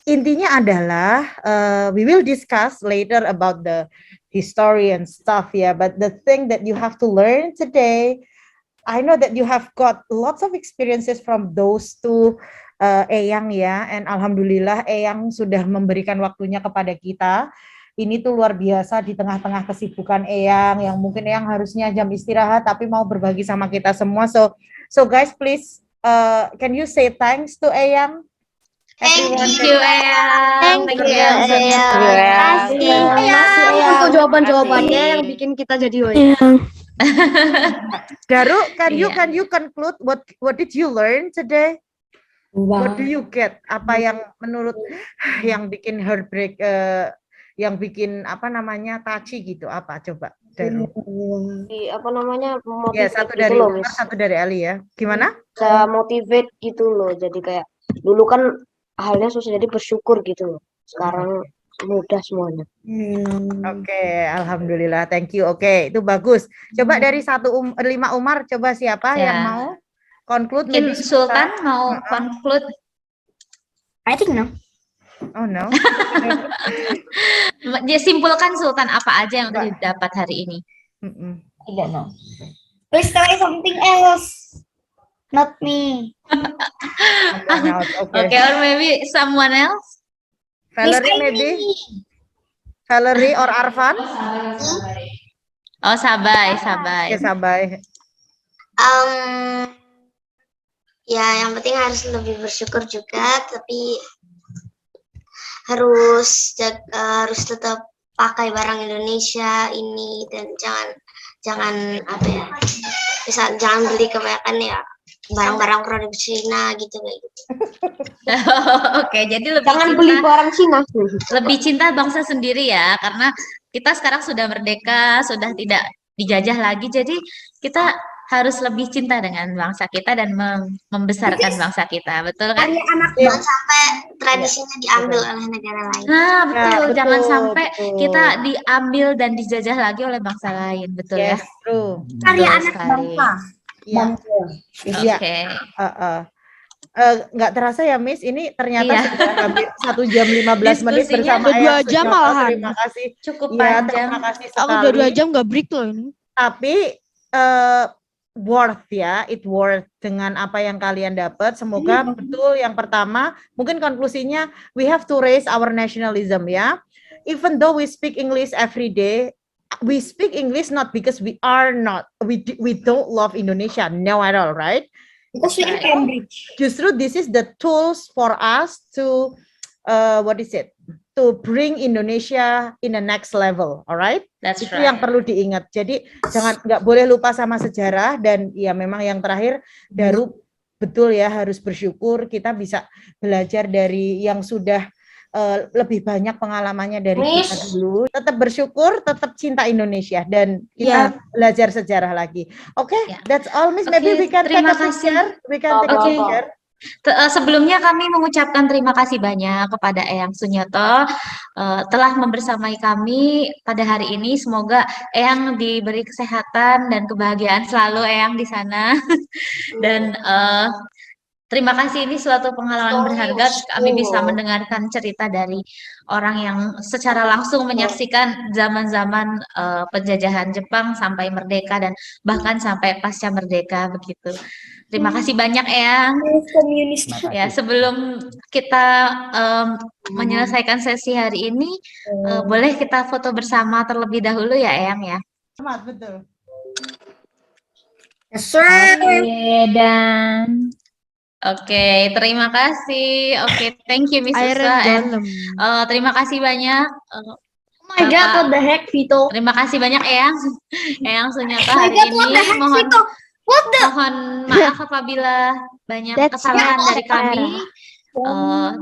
Speaker 2: intinya adalah we will discuss later about the history and stuff ya. But the thing that you have to learn today, I know that you have got lots of experiences from those two. Eyang ya, and alhamdulillah Eyang sudah memberikan waktunya kepada kita. Ini tuh luar biasa di tengah-tengah kesibukan Eyang yang mungkin Eyang harusnya jam istirahat tapi mau berbagi sama kita semua. So guys please can you say thanks to Eyang?
Speaker 8: Thank you Eyang.
Speaker 3: Thank you Eyang. Eyang untuk jawaban-jawabannya yang bikin kita jadi
Speaker 2: Daru, can you conclude what did you learn today? What do you get? Apa yang menurut yang bikin heartbreak, yang bikin apa namanya touchy gitu? Apa coba?
Speaker 6: Apa namanya?
Speaker 2: Ya satu dari
Speaker 6: gitu
Speaker 2: Umar, satu dari Ali ya. Gimana?
Speaker 6: Bisa motivate gitu loh. Jadi kayak dulu kan halnya susah jadi bersyukur gitu loh. Sekarang mudah semuanya.
Speaker 2: Oke, alhamdulillah, thank you. Oke, itu bagus. Coba dari 5 Umar, coba siapa yang mau? conclude
Speaker 8: Mungkin
Speaker 2: maybe
Speaker 8: Sultan mau conclude.
Speaker 10: I think no.
Speaker 2: Oh no.
Speaker 8: Dia simpulkan Sultan apa aja yang udah didapat hari ini.
Speaker 2: Mm-mm.
Speaker 10: I don't know. Please try something else. Not me.
Speaker 2: Someone else, okay.
Speaker 8: Okay, or maybe someone else.
Speaker 2: Valerie maybe. Valerie or Arfan?
Speaker 8: Oh, Sabai, Sabai.
Speaker 2: Oke, Sabai.
Speaker 5: Ya, yang penting harus lebih bersyukur juga, tapi harus tetap pakai barang Indonesia ini dan jangan apa ya, jangan beli kebanyakan ya barang-barang produk Cina gitu kayak gitu.
Speaker 8: Oke, jadi lebih
Speaker 6: Jangan beli barang Cina.
Speaker 8: lebih cinta bangsa sendiri ya, karena kita sekarang sudah merdeka, sudah tidak dijajah lagi, jadi kita harus lebih cinta dengan bangsa kita dan membesarkan bangsa kita, betul kan?
Speaker 5: Jangan sampai tradisinya diambil oleh negara lain.
Speaker 8: Nah, betul.
Speaker 2: betul,
Speaker 8: Jangan sampai
Speaker 2: betul.
Speaker 8: kita diambil dan dijajah lagi oleh bangsa lain, betul ya?
Speaker 2: Yes, true.
Speaker 8: Betul sekali.
Speaker 2: Iya. Iya.
Speaker 8: Oke.
Speaker 2: Nggak terasa ya Miss, ini ternyata
Speaker 8: Iya.
Speaker 2: sudah hampir 1 jam 15 menit
Speaker 8: Diskusinya
Speaker 2: bersama
Speaker 3: udah 2
Speaker 2: Eyang
Speaker 3: jam
Speaker 2: Sunyoto.
Speaker 3: malahan.
Speaker 2: Terima kasih.
Speaker 8: Cukup
Speaker 2: Iya,
Speaker 8: panjang.
Speaker 2: terima kasih
Speaker 3: Aku udah 2
Speaker 2: sekali.
Speaker 3: jam gak break loh ini.
Speaker 2: Tapi worth ya, it worth dengan apa yang kalian dapat. Semoga betul yang pertama, mungkin konklusinya we have to raise our nationalism ya. Even though we speak English every day, we speak English not because we don't love Indonesia, no at all, right?
Speaker 10: Because we in Cambridge.
Speaker 2: Justru this is the tools for us to to bring Indonesia in the next level, alright?
Speaker 8: That's
Speaker 2: Itu
Speaker 8: right.
Speaker 2: yang perlu diingat. Jadi nggak boleh lupa sama sejarah, dan ya memang yang terakhir Daru betul ya, harus bersyukur kita bisa belajar dari yang sudah lebih banyak pengalamannya dari kita dulu. Tetap bersyukur, tetap cinta Indonesia, dan kita belajar sejarah lagi. Oke,
Speaker 8: Ya.
Speaker 2: That's all, Miss.
Speaker 8: Oke,
Speaker 2: Maybe we can take
Speaker 8: terima
Speaker 2: a picture. We can take a
Speaker 8: Oke.
Speaker 2: picture.
Speaker 8: Sebelumnya kami mengucapkan terima kasih banyak kepada Eyang Sunyoto telah membersamai kami pada hari ini. Semoga Eyang diberi kesehatan dan kebahagiaan selalu, Eyang, di sana. Dan terima kasih, ini suatu pengalaman berharga. Kami bisa mendengarkan cerita dari orang yang secara langsung menyaksikan zaman-zaman penjajahan Jepang sampai merdeka dan bahkan sampai pasca merdeka begitu. Terima kasih banyak, Eyang. Ya, sebelum kita menyelesaikan sesi hari ini, boleh kita foto bersama terlebih dahulu ya, Eyang ya.
Speaker 2: Selamat, betul.
Speaker 8: Oke, terima kasih. Oke, thank you, Miss
Speaker 3: Iron
Speaker 8: Usa. And,
Speaker 3: Golem.
Speaker 8: terima kasih banyak.
Speaker 10: Oh my god, what the heck, Vito?
Speaker 8: Terima kasih banyak, Eyang. Eyang Sunyoto hari ini. Mohon maaf apabila banyak
Speaker 3: That's
Speaker 8: kesalahan
Speaker 3: not
Speaker 8: dari kami.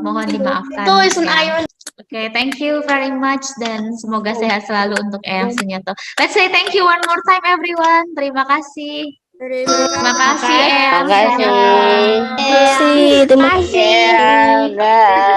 Speaker 8: Mohon dimaafkan. Ya. Oke, thank you very much dan semoga sehat selalu untuk Eyang Sunyoto. Let's say thank you one more time, everyone. Terima kasih. Terima kasih, Eyang.
Speaker 4: Terima kasih.
Speaker 10: Terima kasih.
Speaker 4: Ya, udah.